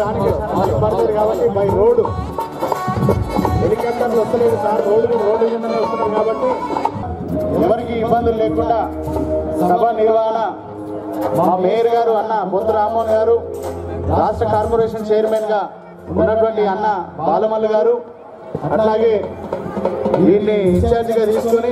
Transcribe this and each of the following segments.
రానికి పడుతుంది కాబట్టి బై రోడ్డు హెలికాప్టర్లు వస్తలేదు సార్, రోడ్డు కిందనే వస్తున్నారు కాబట్టి ఎవరికి ఇబ్బందులు లేకుండా సభ నిర్వహణ మా మేయర్ గారు అన్న బొంతు రామ్మోహన్ గారు, రాష్ట్ర కార్పొరేషన్ చైర్మన్ గా ఉన్నటువంటి అన్న బాలమల్లు గారు, అట్లాగే దీన్ని ఇన్ఛార్జిగా తీసుకొని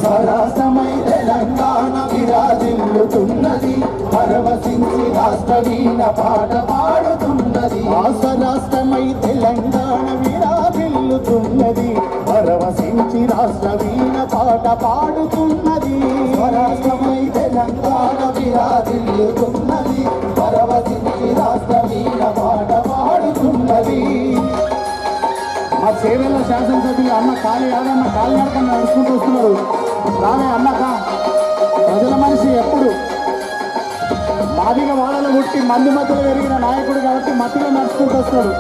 స్వరాష్ట్రమై తెలంగాణ విరాజిల్లుతున్నది, పరవశించి రాష్ట్రవీణ పాట పాడుతున్నది. స్వరాష్ట్రమై తెలంగాణ విరాజిల్లుతున్నది, పరవశించి రాష్ట్రవీణ పాట పాడుతున్నది. స్వరాష్ట్రమై తెలంగాణ విరాజిల్లుతున్నది, పరవశించి రాష్ట్రవీణ పాట పాడుతున్నది. ఆ చేవెళ్ళ శాసనసభ్యులు అన్న ఖాళీ యాదన్న కాలినడకని నడుచుకుంటూ వస్తున్నారు. రావే అన్నక ప్రజల మనిషి ఎప్పుడు మాదిగ వాడలు పుట్టి మంది మధ్యలో పెరిగిన నాయకుడు కాబట్టి మట్టిలో నడుచుకుంటూ వస్తున్నాడు.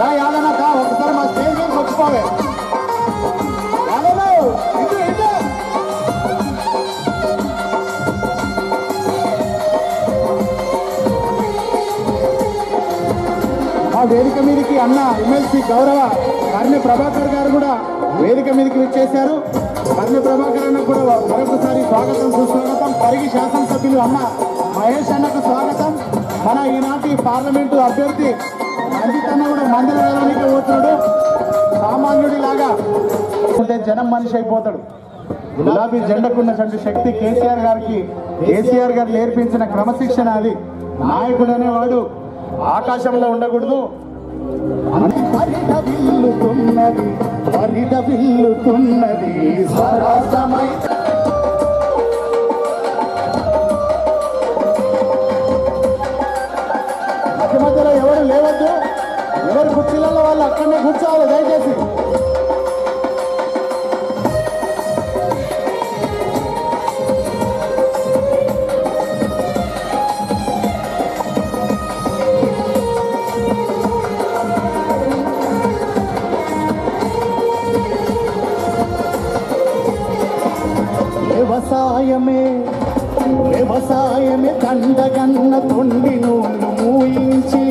రా యాదన్నక ఒకసారి మా స్టేజ్ మీద వచ్చిపోవే. ఆ వేదిక మీదకి అన్న ఎమ్మెల్సీ గౌరవ కర్ణి ప్రభాకర్ గారు కూడా వేదిక మీదకి వచ్చేశారు. కర్ణి ప్రభాకర్ అన్న కూడా మరొకసారి స్వాగతం సుస్వాగతం. పరిగి శాసనసభ్యులు అన్న మహేష్ అన్నకు స్వాగతం. మన ఈనాటి పార్లమెంటు అభ్యర్థి రంజిత్ అన్న కూడా మందిర వేలానికి పోతున్నాడు. సామాన్యుడి లాగా జనం మనిషి అయిపోతాడు. గులాబీ జెండకున్నటువంటి శక్తి కేసీఆర్ గారు నేర్పించిన క్రమశిక్షణ అది. నాయకుడు అనేవాడు ఆకాశంలో ఉండకూడదు. పరిడవిల్లుతున్నది స్వరాష్ట్రమై మధ్య మధ్యలో ఎవరు లేవద్దు, ఎవరు కుర్చీలలో వాళ్ళు అక్కడనే కూర్చోవాలి దయచేసి. వ్యవసాయమే దండగన్న తొండిను మూయించి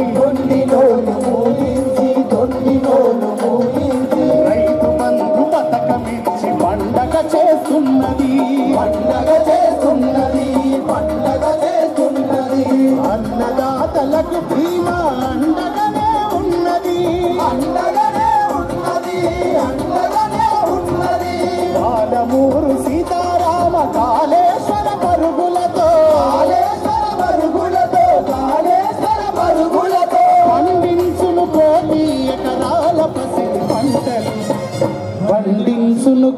రైతు బంధు పథకమిచ్చి పండగ చేస్తున్నది. అన్నదాతలకు భీమా అండగానే ఉన్నది. పాలమూరు సీతారామ కాళేశ్వర పరుగులతో పండించును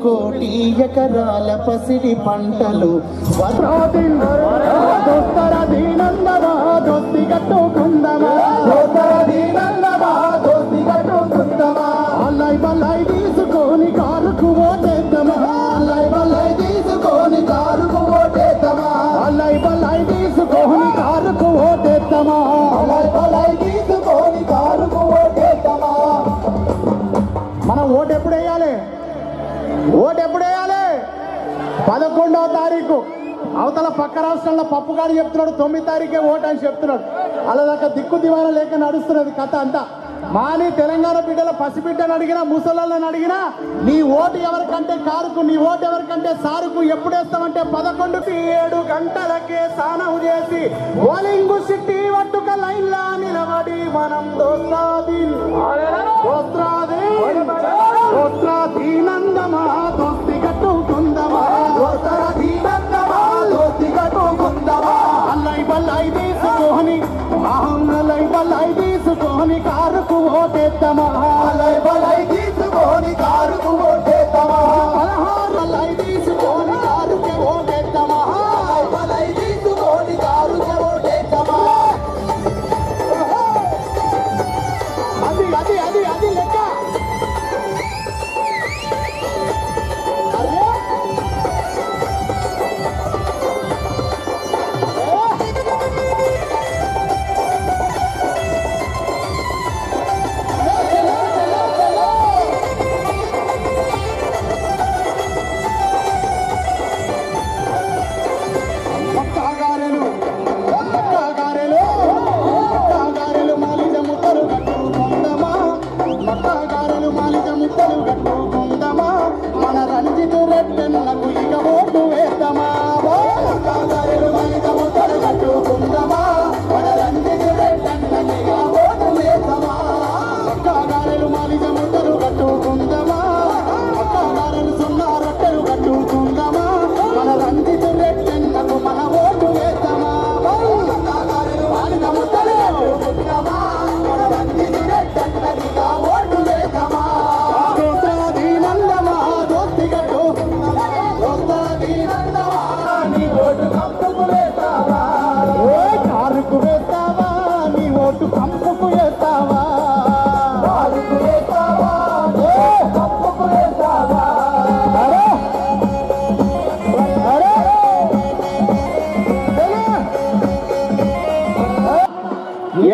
కోటి ఎకరాల పసిడి పంటలు. దీనందమా దోస్తి కట్టుకుందమా, అల్లై బల్లై తీసుకొని కారుకు ఓటేద్దామా, అల్లై బల్లై తీసుకొని కారుకు ఓటేద్దామా. మనం ఓటు ఎప్పుడు వేయాలి? 11వ తారీఖు. అవతల పక్క రాష్ట్రంలో పప్పుగాడు చెప్తున్నాడు 9 తారీఖే ఓటు అని చెప్తున్నాడు. అలా దాకా దిక్కు దివాణం లేక నడుస్తున్నది కథ అంతా. మాని తెలంగాణ బిడ్డల పసిబిడ్డను అడిగినా ముసలాళ్ళని అడిగినా నీ ఓటు ఎవరికంటే కారుకు, నీ ఓటు ఎవరికంటే సారుకు ఎప్పుడు వేస్తామంటే 11-7 గంటలకే స్నానం చేసి పోలింగు సిట్టి వట్టుక లైన్లా నిలబడి మనం దోస్త్రాదీనందమా దోస్తి కట్టుకుందమా, అల్లై బల్లై తీసుకొని కారుకు ఓటేద్దామా, బలహారలై తీసుకొని కారుకు ఓటేద్దామా. అది లెక్క.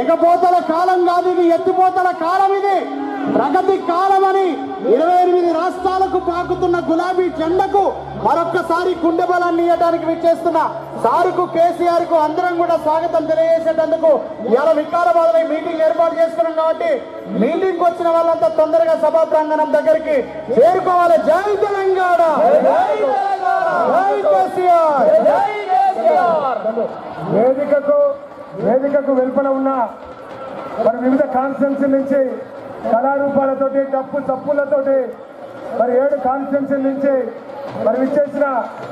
ఎగపోతల కాలం కాదు ఇది, ఎత్తిపోతల కాలం ఇది, ప్రగతి కాలం అని 28 రాష్ట్రాలకు పాకుతున్న గులాబీ జెండకు మరొక్కసారి గుండె బలాన్ని ఇవ్వడానికి విచ్చేస్తున్న సారుకు కేసీఆర్ కు అందరం కూడా స్వాగతం తెలియజేసేటందుకు ఇవాళ వికారాబాద్ లో మీటింగ్ ఏర్పాటు చేసుకున్నాం కాబట్టి మీటింగ్ వచ్చిన వాళ్ళంతా తొందరగా సభా ప్రాంగణం దగ్గరికి చేరుకోవాలి. జై తెలంగాణ, జై కేసీఆర్. వేదికకు వెలుపల ఉన్న మరి వివిధ కాన్స్టిట్యున్సీ నుంచి కళారూపాలతోటి డప్పు చప్పులతోటి మరి 7 కాన్స్టిట్యున్సీ నుంచి మరి విచ్చేసిన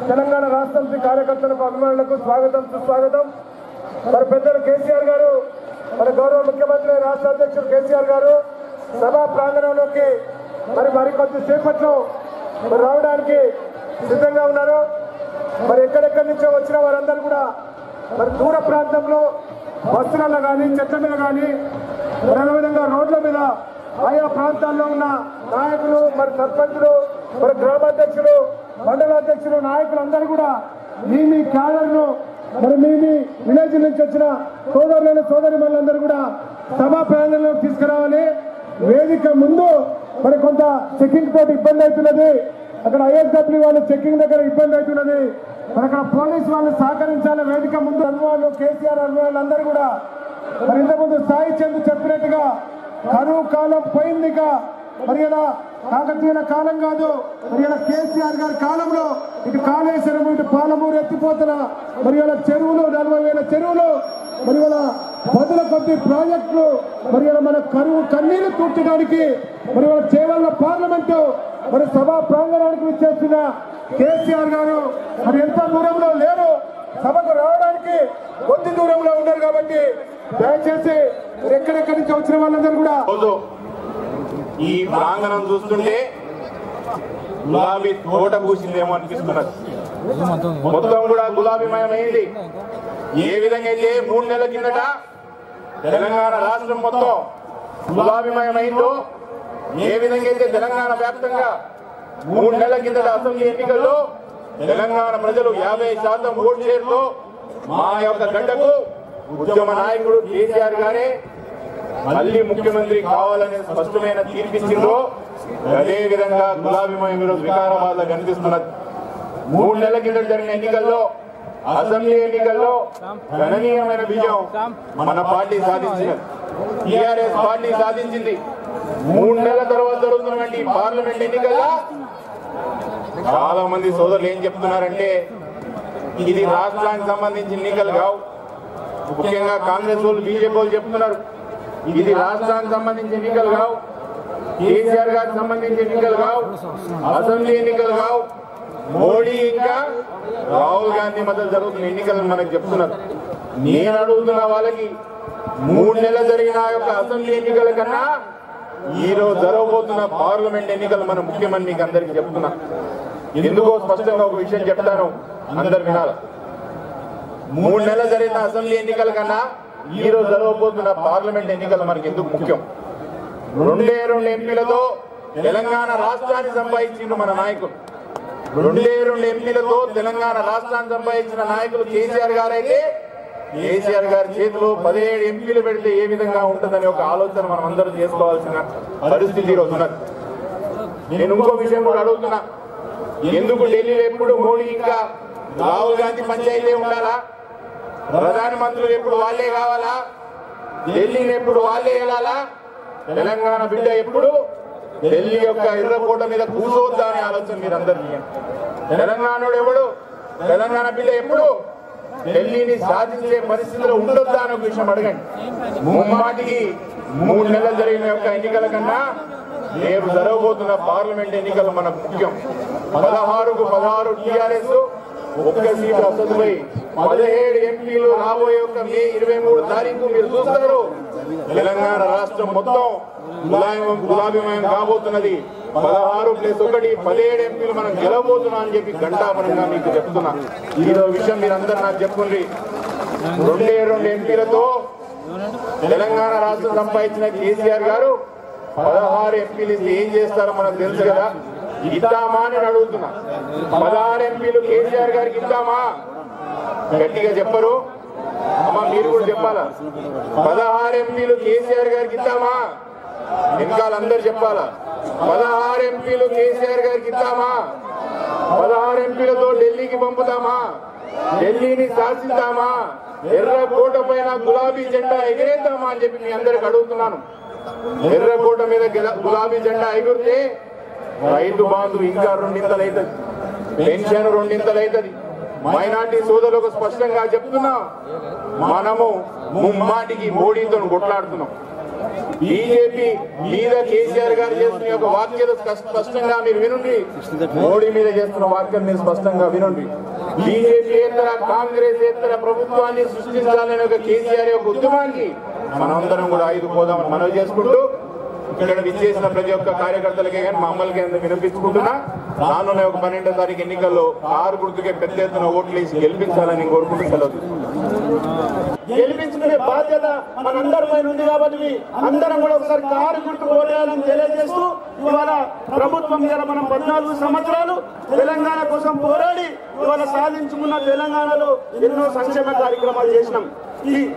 తెలంగాణ రాష్ట్ర సమితి కార్యకర్తలకు అభిమానులకు స్వాగతం సుస్వాగతం. మరి పెద్దలు కేసీఆర్ గారు, మరి గౌరవ ముఖ్యమంత్రి రాష్ట్ర అధ్యక్షుడు కేసీఆర్ గారు సభా ప్రాంగణంలోకి మరికొద్ది సేపట్లో మరి రావడానికి సిద్ధంగా ఉన్నారు. మరి ఎక్కడెక్కడి నుంచో వచ్చిన వారందరూ కూడా మరి దూర ప్రాంతంలో బస్సులలో కానీ చెట్ల మీద కానీ అదేవిధంగా రోడ్ల మీద ఆయా ప్రాంతాల్లో ఉన్న నాయకులు, మరి సర్పంచులు, మరి గ్రామాధ్యక్షులు, మండలాధ్యక్షులు, నాయకులందరూ కూడా మీ క్యాడర్ను మరి మీ విలేజ్ నుంచి వచ్చిన సోదరులను సోదరిమణులందరూ కూడా సభా ప్రాంగణంలో తీసుకురావాలి. వేదిక ముందు మరి కొంత చెకింగ్ తోటి ఇబ్బంది అవుతున్నది, అక్కడ ఐఎస్డబ్ల్యూ వాళ్ళు చెకింగ్ దగ్గర ఇబ్బంది అవుతున్నది, మరి అక్కడ పోలీసు వాళ్ళు సహకరించాలి. వేదిక ముందు అభిమానులు, కేసీఆర్ అభిమానులు అందరూ కూడా మరి ఇంతకుముందు సాయి చంద్ర చెప్పినట్టుగా కరువు కాలం పోయిందిగా, మరి ఇలా కాకతీయుల కాలం కాదు, మరి ఇలా కేసీఆర్ గారి కాలంలో ఇటు కాళేశ్వరం, ఇటు పాలమూరు ఎత్తిపోతల, మరి ఇలా చెరువులు 40,000 చెరువులు, మరి ఇలా 10 కొద్ది ప్రాజెక్టులు, మరి ఇలా మన కరువు కన్నీళ్లు తూర్చడానికి మరి వాళ్ళ చేవల్ల పార్లమెంటు మరి సభా ప్రాంగణానికి విచ్చేస్తున్న కేసీఆర్ గారు మరి ఎంత దూరంలో లేరు, సభకు రావడానికి కొద్ది దూరంలో ఉన్నారు. కాబట్టి దయచేసి ఎక్కడెక్కడి నుంచి వచ్చిన వాళ్ళందరూ కూడా ఈ ప్రాంగణం చూస్తుంటే గులాబీ తోట పూసిందేమో అనిపిస్తున్నది. మొత్తం కూడా గులాబీమయమైంది. ఏ విధంగా అయితే 3 నెలల కిందట తెలంగాణ రాష్ట్రం మొత్తం గులాబీమయమైందో, ఏ విధంగా అయితే తెలంగాణ వ్యాప్తంగా 3 నెలల కిందట అసెంబ్లీ ఎన్నికల్లో తెలంగాణ ప్రజలు 50% ఓటు షేర్తో మా యొక్క గడ్డకు ఉద్యమ నాయకుడు కేసీఆర్ గారే మళ్ళీ ముఖ్యమంత్రి కావాలనే స్పష్టమైన తీర్పిచ్చిందో, అదే విధంగా గులాబీమయం ఈరోజు వికారాబాద్ లో కనిపిస్తున్నది. 3 నెలల కింద జరిగిన ఎన్నికల్లో, అసెంబ్లీ ఎన్నికల్లో గణనీయమైన విజయం మన పార్టీ సాధించినది, టీఆర్ఎస్ పార్టీ సాధించింది. 3 నెలల తర్వాత జరుగుతున్నటువంటి పార్లమెంట్ ఎన్నికల్లో చాలా మంది సోదరులు ఏం చెప్తున్నారంటే ఇది రాష్ట్రానికి సంబంధించిన ఎన్నికలు కావు. ముఖ్యంగా కాంగ్రెస్ వాళ్ళు, బీజేపీ వాళ్ళు చెప్తున్నారు ఇది రాష్ట్రానికి సంబంధించిన ఎన్నికలు కావు, కేసీఆర్ గారికి సంబంధించిన ఎన్నికలు కావు, అసెంబ్లీ ఎన్నికలు కావు, మోడీ ఇంకా రాహుల్ గాంధీ మధ్య జరుగుతున్న ఎన్నికలను మనకు చెప్తున్నారు. నేను అడుగుతున్న వాళ్ళకి 3 నెలలు జరిగిన యొక్క అసెంబ్లీ ఎన్నికల కన్నా ఈరోజు జరగబోతున్న పార్లమెంట్ ఎన్నికలు మన ముఖ్యమని మీకు అందరికీ చెప్తున్నా. ఎందుకో స్పష్టంగా ఒక విషయం చెప్తాను, అందరు వినాలి. 3 నెలలు జరిగిన అసెంబ్లీ ఎన్నికల కన్నా ఈరోజు జరగబోతున్న పార్లమెంట్ ఎన్నికలు మనకి ఎందుకు ముఖ్యం? 2 ఎంపీలతో తెలంగాణ రాష్ట్రాన్ని సంపాదించిండు మన నాయకులు. 2 ఎంపీలతో తెలంగాణ రాష్ట్రాన్ని సంపాదించిన నాయకులు కేసీఆర్ గారు అయితే, కేసీఆర్ గారి చేతిలో 17 ఎంపీలు పెడితే ఏ విధంగా ఉంటుందనే ఒక ఆలోచన మనం అందరూ చేసుకోవాల్సిన పరిస్థితి ఈరోజు ఉన్నది. నేను ఇంకో విషయం కూడా అడుగుతున్నా, ఎందుకు ఢిల్లీలో ఎప్పుడు మోడీ ఇంకా రాహుల్ గాంధీ పంచాయతీ ఉండాలా? ప్రధానమంత్రులు ఎప్పుడు వాళ్ళే కావాలా? ఢిల్లీని ఎప్పుడు వాళ్ళే వెళ్ళాలా? తెలంగాణ బిడ్డ ఎప్పుడు ఢిల్లీ యొక్క ఎర్రకోట మీద కూర్చోవద్దా అనే ఆలోచన మీరందరూ. తెలంగాణోడు ఎవడు, తెలంగాణ బిడ్డ ఎప్పుడు ఢిల్లీని సాధించే పరిస్థితిలో ఉండొద్దా అనే విషయం అడగండి. ముమ్మాటికి 3 నెలలు జరిగిన యొక్క ఎన్నికల కన్నా రేపు జరగబోతున్న పార్లమెంట్ ఎన్నికలు మనకు ముఖ్యం. 16కు 16 టీఆర్ఎస్, 1 సీటు అసదుపై 17 ఎంపీలు రాబోయే మే 23 తారీఖు మీరు చూస్తారు. తెలంగాణ రాష్ట్రం మొత్తం గులాబీమయం కాబోతున్నది. 16+1 17 ఎంపీలు మనం గెలవబోతున్నాం అని చెప్పి ఘంటాపరంగా మీకు చెప్తున్నా. ఈరోజు విషయం మీరందరూ నాకు చెప్పుకుంది. 2 ఎంపీలతో తెలంగాణ రాష్ట్రం సంపాదించిన కేసీఆర్ గారు 16 ఎంపీలు ఏం చేస్తారో మనకు తెలుసు కదా. ఇద్దామా అని అడుగుతున్నా. 16 ఎంపీలు కేసీఆర్ గారికి ఇద్దామా? గట్టిగా చెప్పరు. అమ్మ మీరు కూడా చెప్పాలా 16 ఎంపీలు కేసీఆర్ గారికి ఇద్దామా వెనకాల అందరు చెప్పాలా 16 ఎంపీలు కేసీఆర్ గారికి ఇద్దామా 16 ఎంపీలతో ఢిల్లీకి పంపుతామా ఢిల్లీని శాసిద్దామా ఎర్రకోట పైన గులాబీ జెండా ఎగిరేద్దామా అని చెప్పి మీ అందరికి అడుగుతున్నాను ఎర్రకోట మీద గులాబీ జెండా ఎగిరితే రైతు బంధు ఇంకా 2 అవుతుంది పెన్షన్ 2 అవుతుంది మైనార్టీ సోదరులకు స్పష్టంగా చెప్తున్నా మనము ముమ్మాటికి మోడీతో కొట్లాడుతున్నాం బీజేపీ మీద కేసీఆర్ గారు చేస్తున్న ఒక వాక్యాలు స్పష్టంగా మీరు వినండి మోడీ మీద చేస్తున్న వాక్యం మీరు స్పష్టంగా వినండి బీజేపీ ఏతర కాంగ్రెస్ ఏతర ప్రభుత్వాన్ని సృష్టించాలనే ఒక కేసీఆర్ యొక్క ఉద్యమానికి మనందరం కూడా ఆయుధపోదామని మనవి చేసుకుంటూ ఇక్కడ విచ్చేసిన ప్రతి ఒక్క కార్యకర్తలకే కానీ మమ్మల్ని వినిపించుకుంటున్నా రానున్న ఒక 12వ తారీఖు ఎన్నికల్లో కారు గుర్తుకే పెద్ద ఎత్తున ఓట్లు వేసి గెలిపించాలని కోరుకుంటూ సెలవు గెలిపించుకునే బాధ్యత మనందరి పైన ఉంది కాబట్టి అందరం కూడా ఒకసారి కారు గుర్తు ఓటేయాలని తెలియజేస్తూ ఇవాళ ప్రభుత్వం ఇలా మనం 14 సంవత్సరాలు తెలంగాణ కోసం పోరాడి ఇవాళ సాధించుకున్న తెలంగాణలో ఎన్నో సంక్షేమ కార్యక్రమాలు చేసినాం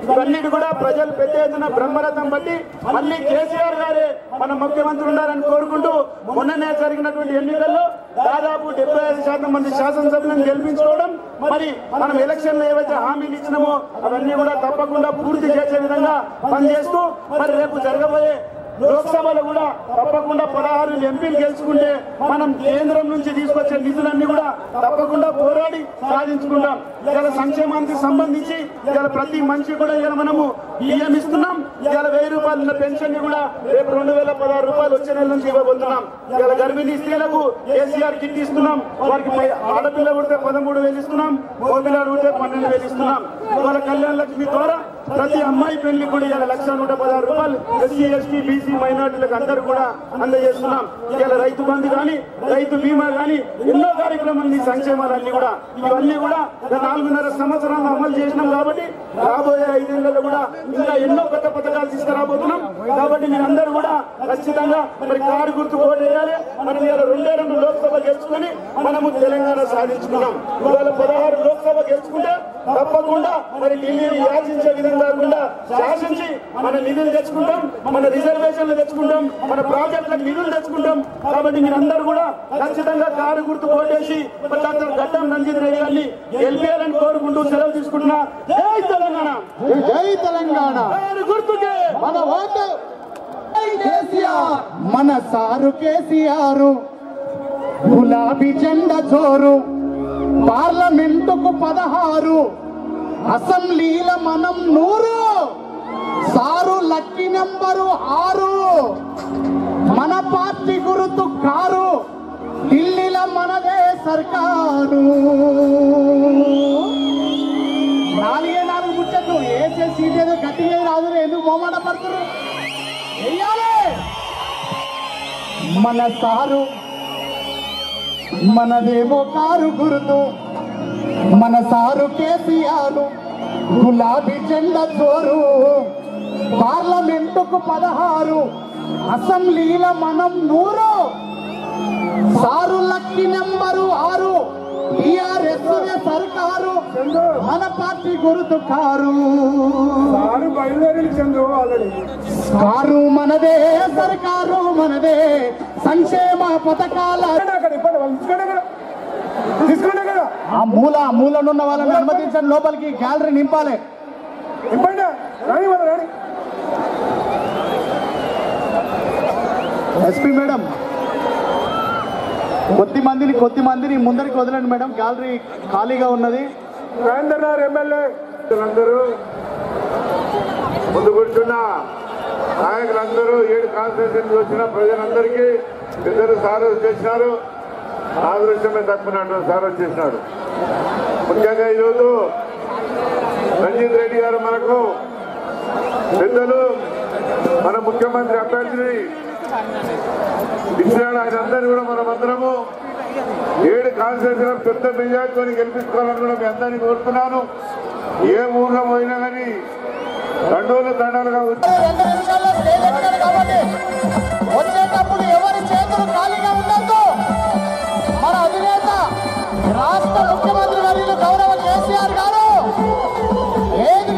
ఇవన్నిటి కూడా ప్రజలు పెద్ద ఎత్తున బ్రహ్మరథం బట్టి మళ్ళీ కేసీఆర్ గారే మన ముఖ్యమంత్రి ఉండాలని కోరుకుంటూ మొన్ననే జరిగినటువంటి ఎన్నికల్లో దాదాపు 75% మంది శాసనసభ్యులను గెలిపించుకోవడం మరి మనం ఎలక్షన్ లో ఏవైతే హామీలు ఇచ్చినామో అవన్నీ కూడా తప్పకుండా పూర్తి చేసే విధంగా పనిచేస్తూ మరి రేపు జరగబోయే లోక్సభలో కూడా తప్పకుండా 16 ఎంపీలు గెలుచుకుంటే మనం కేంద్రం నుంచి తీసుకొచ్చే నిధులన్నీ కూడా తప్పకుండా పోరాడి సాధించుకుంటాం ఇలా సంక్షేమానికి సంబంధించి ఇలా ప్రతి మనిషి కూడా ఇలా మనము బియ్యం ఇస్తున్నాం ఇలా 1000 రూపాయల పెన్షన్ ని కూడా రేపు 2016 రూపాయలు వచ్చే నెల నుంచి ఇవ్వబోతున్నాం ఇలా గర్భిణీ స్త్రీలకు కేసీఆర్ కిట్ ఇస్తున్నాం వారికి ఆడపిల్ల పుడితే 13,000 ఇస్తున్నాం మగపిల్లాడు పుడితే 12,000 ఇస్తున్నాం వాళ్ళ కళ్యాణ లక్ష్మి ద్వారా ప్రతి అమ్మాయి పెళ్లి కూడా ఇలా 1,116 రూపాయలు ఎస్సీ ఎస్టీ బీసీ మైనార్టీలకు అందరూ కూడా అందజేస్తున్నాం ఇలా రైతు బంధు కానీ రైతు బీమా కానీ ఎన్నో కార్యక్రమాలు సంక్షేమాలన్నీ కూడా ఇవన్నీ కూడా 4.5 సంవత్సరాలు అమలు చేసినాం కాబట్టి రాబోయే 5 ఏళ్లలో కూడా ఇంకా ఎన్నో కొత్త పథకాలు తీసుకురాబోతున్నాం కాబట్టి మీరందరూ కూడా ఖచ్చితంగా మరి కారు గుర్తు ఓటేయాలి మనం ఇలా 2 లోక్సభ గెలుచుకొని మనము తెలంగాణ సాధించుకున్నాం ఇవాళ 16 లోక్సభ గెలుచుకుంటే తప్పకుండా మరి ఢిల్లీని యాచించే విధంగా కాకుండా శాసించి మన నిధులు తెచ్చుకుంటాం మన రిజర్వేషన్లు తెచ్చుకుంటాం మన ప్రాజెక్టులకు నిధులు తెచ్చుకుంటాం కాబట్టి మీరందరూ కూడా ఖచ్చితంగా కారు గుర్తు ఓటేసి డాక్టర్ గడ్డం రంజిత్ రెడ్డి గారిని గెలిపేయాలని కోరుకుంటూ సెలవు తీసుకుంటున్నా జై తెలంగాణ జై తెలంగాణ కారు గుర్తుకే మన ఓటు కేసీఆర్ మన సారు కేసీఆర్ గులాబీ జెండా జోరు పార్లమెంటుకు 16 అసెంబ్లీల మనం 100 సారు లక్కీ నెంబరు 6 మన పార్టీ గుర్తు కారు ఢిల్లీలో మనదే సర్కారు 4 ముచ్చట్లు ఏసే సీట్ ఏదో గట్టిగా రాదు ఎందుకు మొహమాట పడుతున్నారు వెయ్యాలి మన సారు మనదేమో కారు గుర్తు మన సారు కేసీఆర్ గులాబీ జెండా జోరు పార్లమెంటుకు 16 అసెంబ్లీల మనం 100 సారు లక్కీ నెంబరు 6 టీఆర్ఎస్ సర్కారు మన పార్టీ గుర్తు కారు కారు మనదే సర్కారు మనదే సంక్షేమ పథకాల ఆ మూలనున్న వాళ్ళని అనుమతించండి లోపలికి గ్యాలరీ నింపాలి ఎస్పీ మేడం కొద్ది మందిని ముందరికి వదలండి మేడం గ్యాలరీ ఖాళీగా ఉన్నది రాజేంద్రనాథ్ ఎమ్మెల్యే అందరూ ముందు కూర్చున్న నాయకులందరూ 7 కాన్స్టిట్యూషన్ వచ్చిన ప్రజలందరికీ ఇద్దరు సార్ వచ్చేసినారు ఆదృశ్యమే తక్కువ సార్ వచ్చేసినాడు ముఖ్యంగా ఈరోజు రంజిత్ రెడ్డి గారు మనకు పెద్దలు మన ముఖ్యమంత్రి అభ్యర్థిని ఇచ్చినాడు ఆయన అందరినీ కూడా మనమందరము 7 కాన్స్టిట్యూషన్ పెద్ద మెజార్టీతో గెలిపించుకోవాలని కూడా మీ అందరినీ కోరుతున్నాను ఏ ఊర్లో పోయినా కానీ దండాలుగా వచ్చేటప్పుడు ఎవరి చేతులు ఖాళీగా ఉండద్దు మన అధినేత రాష్ట్ర ముఖ్యమంత్రి వర్యులు గౌరవ కేసీఆర్ గారు ఏది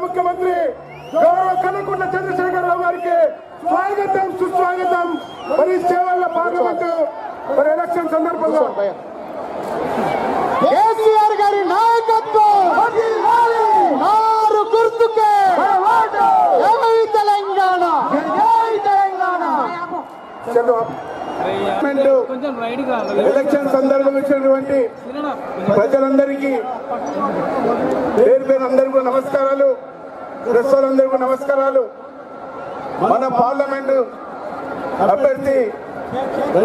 ముఖ్యమంత్రి గౌరవ కల్వకుంట్ల చంద్రశేఖరరావు గారికి స్వాగతం సుస్వాగతం. మరి సేవల పార్లమెంటు మరి ఎలక్షన్ సందర్భంగా కేసీఆర్ గారి నాయకత్వం ఆరు గుర్తుకే జై తెలంగాణ, జై తెలంగాణ. ఎలక్షన్ సందర్భంగా వచ్చినటువంటి ప్రజలందరికీ పేరు పేరు అందరికీ నమస్కారాలు. ప్రెస్ వాళ్ళందరికీ నమస్కారాలు. మన పార్లమెంటు అభ్యర్థి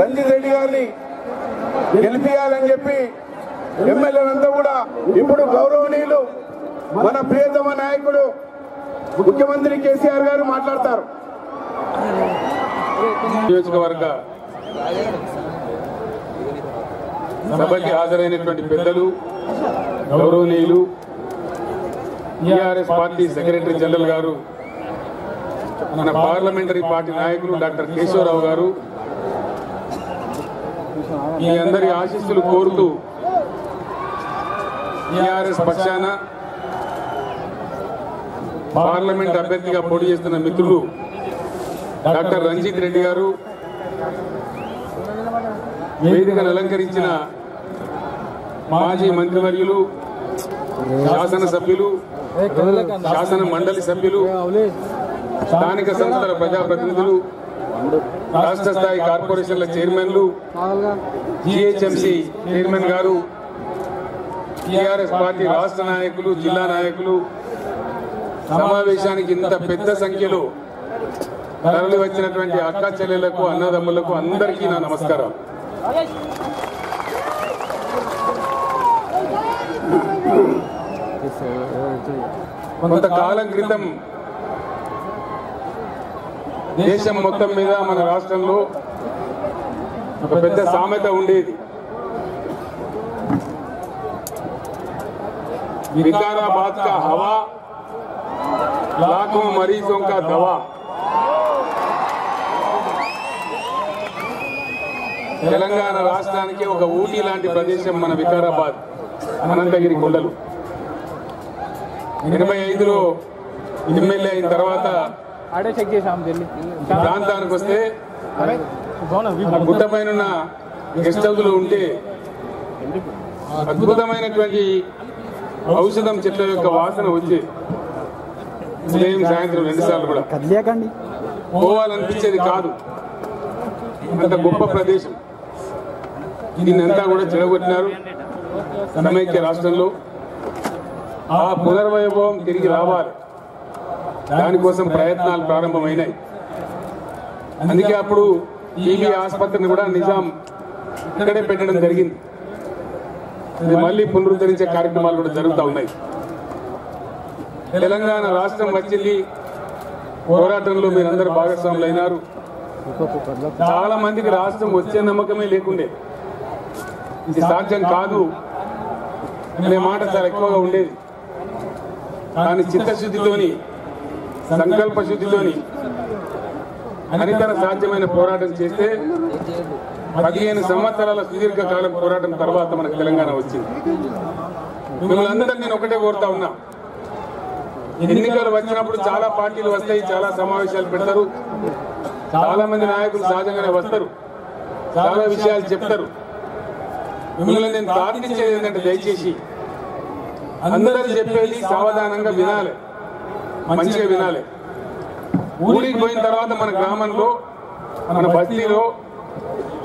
రంజిత్ రెడ్డి గారిని గెలిపియాలని చెప్పి ఎమ్మెల్యేలంతా కూడా ఇప్పుడు గౌరవనీయులు మన ప్రియతమ నాయకుడు ముఖ్యమంత్రి కేసీఆర్ గారు మాట్లాడతారు. నియోజకవర్గ సభకి హాజరైనటువంటి పెద్దలు, గౌరవనీయులు, టీఆర్ఎస్ పార్టీ సెక్రటరీ జనరల్ గారు, మన పార్లమెంటరీ పార్టీ నాయకులు డాక్టర్ కేశవరావు గారు, మీ అందరి ఆశీస్సులు కోరుతూ టీఆర్ఎస్ పక్షాన పార్లమెంట్ అభ్యర్థిగా పోటీ చేస్తున్న మిత్రులు డాక్టర్ రంజిత్ రెడ్డి గారు, వేదికను అలంకరించిన మాజీ మంత్రివర్యులు, శాసనసభ్యులు, శాసన మండలి సభ్యులు, స్థానిక సంస్థల ప్రజాప్రతినిధులు, రాష్ట్ర స్థాయి కార్పొరేషన్ల చైర్మన్లు, జిహెచ్ఎంసీ చైర్మన్ గారు, టీఆర్ఎస్ పార్టీ రాష్ట్ర నాయకులు, జిల్లా నాయకులు, సమావేశానికి ఇంత పెద్ద సంఖ్యలో తరలి వచ్చినటువంటి అక్క చెల్లెళ్లకు, అన్నదమ్ములకు అందరికీ నా నమస్కారం. కొంతకాలం క్రితం దేశం మొత్తం మీద మన రాష్ట్రంలో ఒక పెద్ద సామెత ఉండేది. వికారాబాద్ కా హవా లాఖోं మరీజోं కా దవా. తెలంగాణ రాష్ట్రానికి ఒక ఊటీ లాంటి ప్రదేశం మన వికారాబాద్, అనంతగిరి కొండలు. 85లో ఎమ్మెల్యే అయిన తర్వాత ప్రాంతానికి వస్తే గుట్టపైన గెస్ట్ హౌస్లు ఉంటే అద్భుతమైనటువంటి ఔషధం చెట్ల యొక్క వాసన వచ్చి ఉదయం సాయంత్రం 2 సార్లు కూడా పోవాలనిపించేది కాదు. అంత గొప్ప ప్రదేశం. దీన్నంతా కూడా చెడగొట్టినారు. సమైక్య రాష్ట్రంలో ఆ పునర్వైభవం తిరిగి రావాలి, దానికోసం ప్రయత్నాలు ప్రారంభమైనాయి. అందుకే అప్పుడు టీబీ ఆసుపత్రిని కూడా నిజాం ఇక్కడే పెట్టడం జరిగింది. ఇది మళ్ళీ పునరుద్ధరించే కార్యక్రమాలు కూడా జరుగుతూ ఉన్నాయి. తెలంగాణ రాష్ట్రం వచ్చింది, పోరాటంలో మీరందరూ భాగస్వాములు అయినారు. చాలా మందికి రాష్ట్రం వచ్చే నమ్మకమే లేకుండే, ఇది సాధ్యం కాదు అనే మాట చాలా ఎక్కువగా ఉండేది. కానీ చిత్తశుద్ధితోని, సంకల్ప శుద్ధితోని అనితర సాధ్యమైన పోరాటం చేస్తే 15 సంవత్సరాల సుదీర్ఘ కాలం పోరాటం తర్వాత మనకు తెలంగాణ వచ్చింది. మిమ్మల్ని అందరినీ నేను ఒకటే కోరుతా ఉన్నా, ఎన్నికలు వచ్చినప్పుడు చాలా పార్టీలు వస్తాయి, చాలా సమావేశాలు పెడతారు, చాలా మంది నాయకులు సహజంగానే వస్తారు, చాలా విషయాలు చెప్తారు. మిమ్మల్ని నేను ప్రార్థించేది ఏంటంటే దయచేసి అందరూ చెప్పేది సావధానంగా వినాలి, మంచిగా వినాలి. ఊరికి పోయిన తర్వాత మన గ్రామంలో, మన బస్తీలో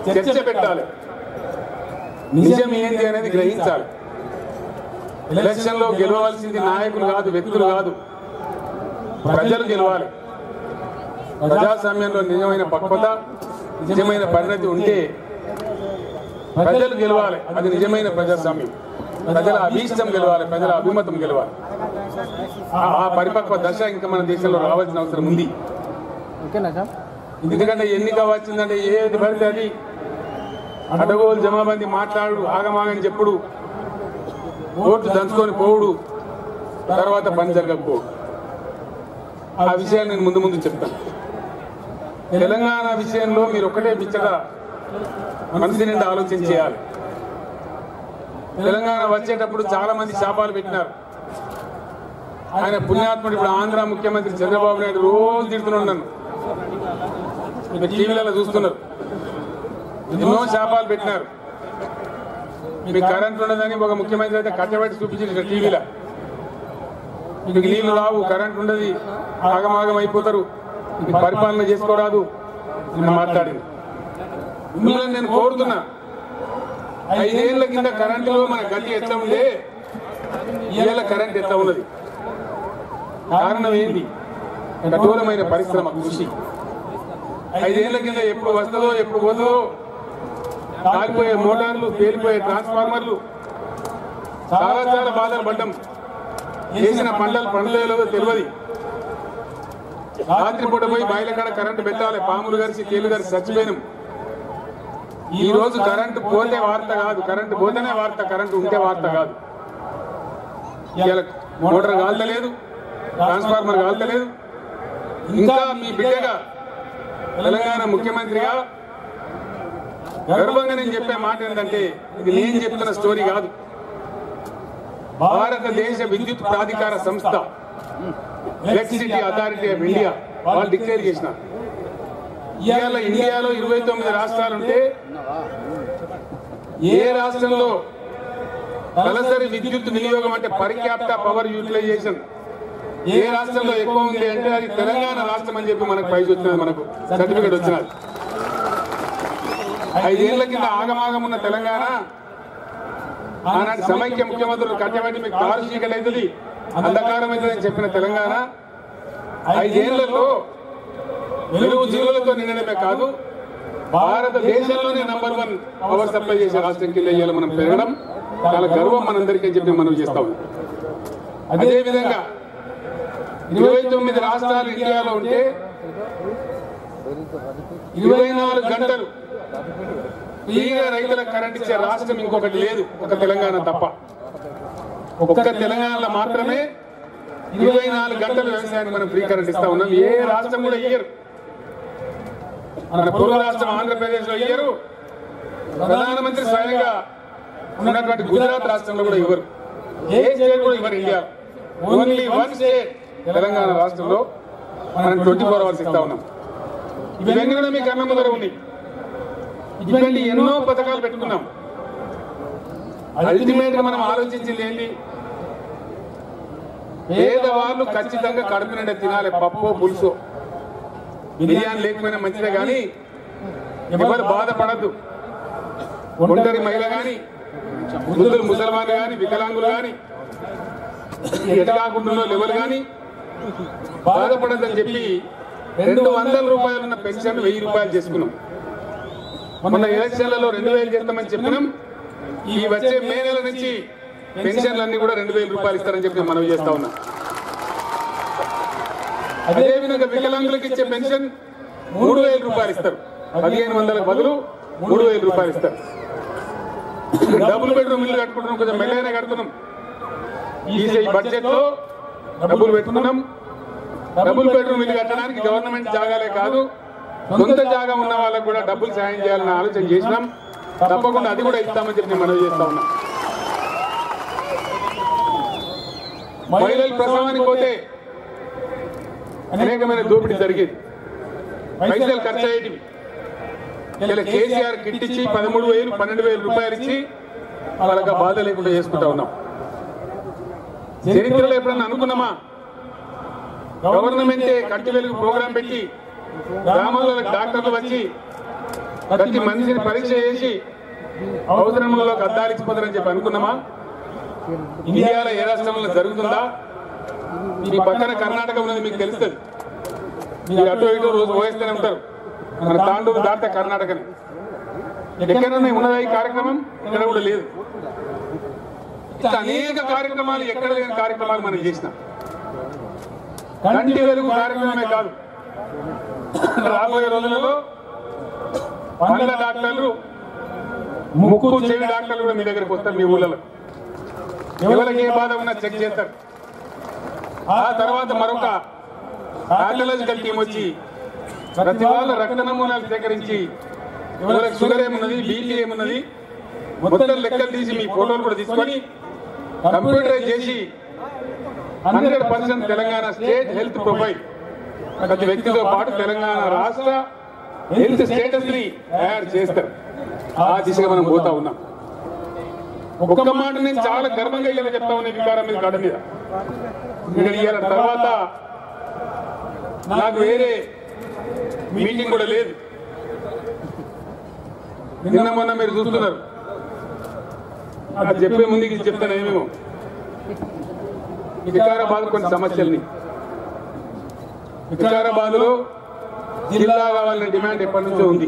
చర్చ పెట్టాలి, నిజం ఏంటి అనేది గ్రహించాలి. ఎలక్షన్ లో గెలవవలసింది నాయకులు కాదు, వ్యక్తులు కాదు, ప్రజలు గెలవాలి. ప్రజాస్వామ్యంలో నిజమైన పక్వత, నిజమైన పరిణతి ఉంటే ప్రజలు గెలవాలి. అది నిజమైన ప్రజాస్వామ్యం. ప్రజల అభీష్టం గెలవాలి, ప్రజల అభిమతం గెలవాలి. ఆ పరిపక్వ దశ ఇంకా మన దేశంలో రావాల్సిన అవసరం ఉంది. ఎందుకంటే ఎన్నిక వచ్చిందంటే ఏది పడితే అది అడగోలు జమాబంది మాట్లాడు, ఆగమాగని చెప్పుడు, ఓట్లు దంచుకొని పోవుడు, తర్వాత పని జరగకపోడు. ఆ విషయాన్ని నేను ముందు ముందు చెప్తాను. తెలంగాణ విషయంలో మీరు ఒకటే బిచ్చగా మనసు నిండా ఆలోచన చేయాలి. తెలంగాణ వచ్చేటప్పుడు చాలా మంది శాపాలు పెట్టినారు. ఆయన పుణ్యాత్ముడు ఇప్పుడు ఆంధ్ర ముఖ్యమంత్రి చంద్రబాబు నాయుడు రోజు తిడుతున్నాడు నన్ను. మీరు టీవీలలో చూస్తున్నారు, ఎన్నో శాపాలు పెట్టినారు. మీకు కరెంట్ ఉండదని ఒక ముఖ్యమంత్రి అయితే కట్టబెట్టి చూపించారు టీవీలో. మీకు నీళ్లు రావు, కరెంట్ ఉండదు, ఆగమాగం అయిపోతారు, మీకు పరిపాలన చేసుకోరాదు అని మాట్లాడింది. మిమ్మల్ని నేను కోరుతున్నా, 5 ఏళ్ల కింద కరెంటులో మన గతి ఎట్లా ఉండే, ఇవాళ కరెంట్ ఎట్లా ఉన్నది? కారణం ఏంది? కఠోరమైన పరిశ్రమ కృషి. 5 ఏళ్ల కింద ఎప్పుడు వస్తుందో ఎప్పుడు పోతుందో, కాలిపోయే మోటార్లు, పేలిపోయే ట్రాన్స్ఫార్మర్లు, చాలా చాలా బాధలు పడ్డాం. చేసిన పండ్లేదో తెలియదు. రాత్రిపూట పోయి బాయిల కాడ కరెంటు పెట్టాలి, పాములు గరిచి కీళ్ళు గరిచి చచ్చిపోయినాం. ఈ రోజు కరెంటు పోతే వార్త కాదు, కరెంటు పోతేనే వార్త, కరెంటు ఉంటే వార్త కాదు. ఇవాళ మోటార్ కాల్తలేదు, ట్రాన్స్ఫార్మర్ కాల్తలేదు. ఇంకా మీ బిడ్డగా తెలంగాణ ముఖ్యమంత్రిగా గర్వంగా నేను చెప్పే మాట ఏంటంటే, ఇది నేను చెప్తున్న స్టోరీ కాదు. భారతదేశ విద్యుత్ ప్రాధికార సంస్థ, ఎలక్ట్రిసిటీ అథారిటీ ఆఫ్ ఇండియా వాళ్ళు డిక్లేర్ చేసినారు. ఇవాళ ఇండియాలో 29 రాష్ట్రాలుంటే ఏ రాష్ట్రంలో తలసరి విద్యుత్ వినియోగం అంటే పర్ క్యాపిటా పవర్ యూటిలైజేషన్ ఏ రాష్ట్రంలో ఎక్కువ ఉంది అంటే అది తెలంగాణ రాష్ట్రం అని చెప్పి మనకు ప్రైజ్ వచ్చినది, మనకు సర్టిఫికేట్ వచ్చినది. 5 ఏళ్ల కింద ఆగమాగం ఉన్న తెలంగాణ ఆనాటి సమైక్య ముఖ్యమంత్రులు కట్టబెట్టి మీకు కారు చీకటి అవుతుంది, అంధకారం అవుతుందని చెప్పిన తెలంగాణ 5 ఏళ్లలో వెలుగు జీవులతో నిండడమే కాదు, భారతదేశంలోనే నంబర్ 1 పవర్ సప్లై చేసే రాష్ట్రం కింద ఇవాళ మనం పెరగడం చాలా గర్వం మనందరికీ అని చెప్పి మనం చేస్తాం. అదేవిధంగా 29 రాష్ట్రాలు ఇండియాలో ఉంటే 24 గంటలు ఫ్రీగా రైతులకు కరెంట్ ఇచ్చే రాష్ట్రం ఇంకొకటి లేదు, ఒక తెలంగాణ తప్ప. ఒక్క తెలంగాణలో మాత్రమే 24 గంటలు వ్యవసాయానికి మనం ఫ్రీ కరెంట్ ఇస్తా ఉన్నాం. ఏ రాష్ట్రం కూడా ఇయ్యరు. మన పూర్వ రాష్ట్రం ఆంధ్రప్రదేశ్ లో ఇయ్యరు, ప్రధానమంత్రి స్వయంగా ఉన్నటువంటి గుజరాత్ రాష్ట్రంలో కూడా ఇవ్వరు, ఏ స్టేట్ కూడా ఇవ్వరు. ఇండియా ఓన్లీ 1 స్టేట్ తెలంగాణ రాష్ట్రంలో మనం 24 అవర్స్ ఇస్తా ఉన్నాం. ఇవన్నీ కూడా మీ కన్న ముందర ఉంది. ఇటువంటి ఎన్నో పథకాలు పెట్టుకున్నాం. అల్టిమేట్ గా మనం ఆలోచించింది ఏంటి? పేదవాళ్ళు ఖచ్చితంగా కడుపు నిండా తినాలి, పప్పు పులుసు బిర్యానీ లేకపోయినా మంచిదే, కానీ ఎవరు బాధపడద్దు. ఒంటరి మహిళ కానీ, వృద్ధులు ముసల్మాన్లు కానీ, వికలాంగులు కానీ, ఎటకాకుండా లెవెల్ కానీ బాధపడద్దని చెప్పి 200 రూపాయలు ఉన్న పెన్షన్ 1000 రూపాయలు చేసుకున్నాం. మొన్న ఎలక్షన్లలో 2000 చేస్తామని చెప్పినాం. ఈ వచ్చే మే నెల నుంచి పెన్షన్లన్నీ కూడా 2000 రూపాయలు ఇస్తారని చెప్పి మనం చేస్తా ఉన్నాం. అదేవిధంగా వికలాంగులకు ఇచ్చే పెన్షన్ 3000 రూపాయలు ఇస్తారు, 1500 బదులు 3000 రూపాయలు ఇస్తారు. డబుల్ బెడ్రూమ్ ఇల్లు కట్టుకుంటున్నాం, కొంచెం మెల్లగానే కడుతున్నాం. ఈ బడ్జెట్ లో డబ్బులు పెట్టుకున్నాం. డబుల్ బెడ్రూమ్ ఇల్లు కట్టడానికి గవర్నమెంట్ జాగాలే కాదు, సొంత జాగా ఉన్న వాళ్ళకు కూడా డబ్బులు సాయం చేయాలని ఆలోచన చేసినాం. తప్పకుండా అది కూడా ఇస్తామని చెప్పి నేను మనవి చేస్తా ఉన్నా. మహిళలు ప్రసవానికి పోతే అనేకమైన దోపిడీ జరిగేది, పైసలు ఖర్చు అయ్యేటివి. ఇలా కేసీఆర్ కిట్ ఇచ్చి 13,000 12,000 రూపాయలు ఇచ్చి వాళ్ళకి బాధ లేకుండా చేసుకుంటా ఉన్నాం. చరిత్రలో ఎప్పుడన్నా అనుకున్నామా గవర్నమెంటే కంటి వెలుగు ప్రోగ్రాం పెట్టి గ్రామాల్లో డాక్టర్లు వచ్చి ప్రతి మనిషిని పరీక్ష చేసి అవసరంలోకి అద్దాలు ఇచ్చిపోతారని చెప్పి అనుకున్నామా? ఇండియాలో ఏ రాష్ట్రంలో జరుగుతుందా? మీ పక్కన కర్ణాటక ఉన్నది, మీకు తెలుస్తుంది. మీరు అటు ఇటు రోజు పోయేస్తూనే ఉంటారు. మన తాండూరు దాటితే కర్ణాటకనే. ఎక్కడన్నా ఉన్నదా ఈ కార్యక్రమం? ఇక్కడ కూడా లేదు. ఇట్లా అనేక కార్యక్రమాలు, ఎక్కడ లేని కార్యక్రమాలు మనం చేసినాం. కంటి వెలుగు కార్యక్రమమే కాదు, రాబోయే రోజులలో పండ్ల డాక్టర్లు, ముక్కు చెవి డాక్టర్లు కూడా మీ దగ్గరికి వస్తారు. మీ ఊళ్ళలో ఎవరికి ఏ బాధ ఉన్నా చెక్ చేస్తారు. ఆ తర్వాత మరొక పాథలాజికల్ టీం వచ్చి ప్రతి వాళ్ళ రక్త నమూనాలు సేకరించి ఎవరికి షుగర్ ఏమున్నది, బీపీ ఏమున్నది మొత్తం లెక్కలు తీసి మీ ఫోటోలు కూడా తీసుకొని కంప్యూటరైజ్ చేసి 100% తెలంగాణ స్టేట్ హెల్త్ ప్రొఫైల్ ప్రతి వ్యక్తితో పాటు తెలంగాణ రాష్ట్ర హెల్త్ స్టేటస్ ని తయారు చేస్తారు. ఆ దిశగా మనం పోతా ఉన్నాం. ఒక్క మాట నేను చాలా గర్వంగా ఇలా చెప్తా ఉన్నా వికారం మీద గడ మీద. ఇక్కడ ఇవాళ తర్వాత నాకు వేరే మీటింగ్ కూడా లేదు. నిన్న మొన్న మీరు చూస్తున్నారు. అది చెప్పే ముందుకి చెప్తాను ఏమేమో వికారాబాద్ కొన్ని సమస్యల్ని. వికారాబాద్ లో జిల్లా కావాలనే డిమాండ్ ఎప్పటి నుంచో ఉంది.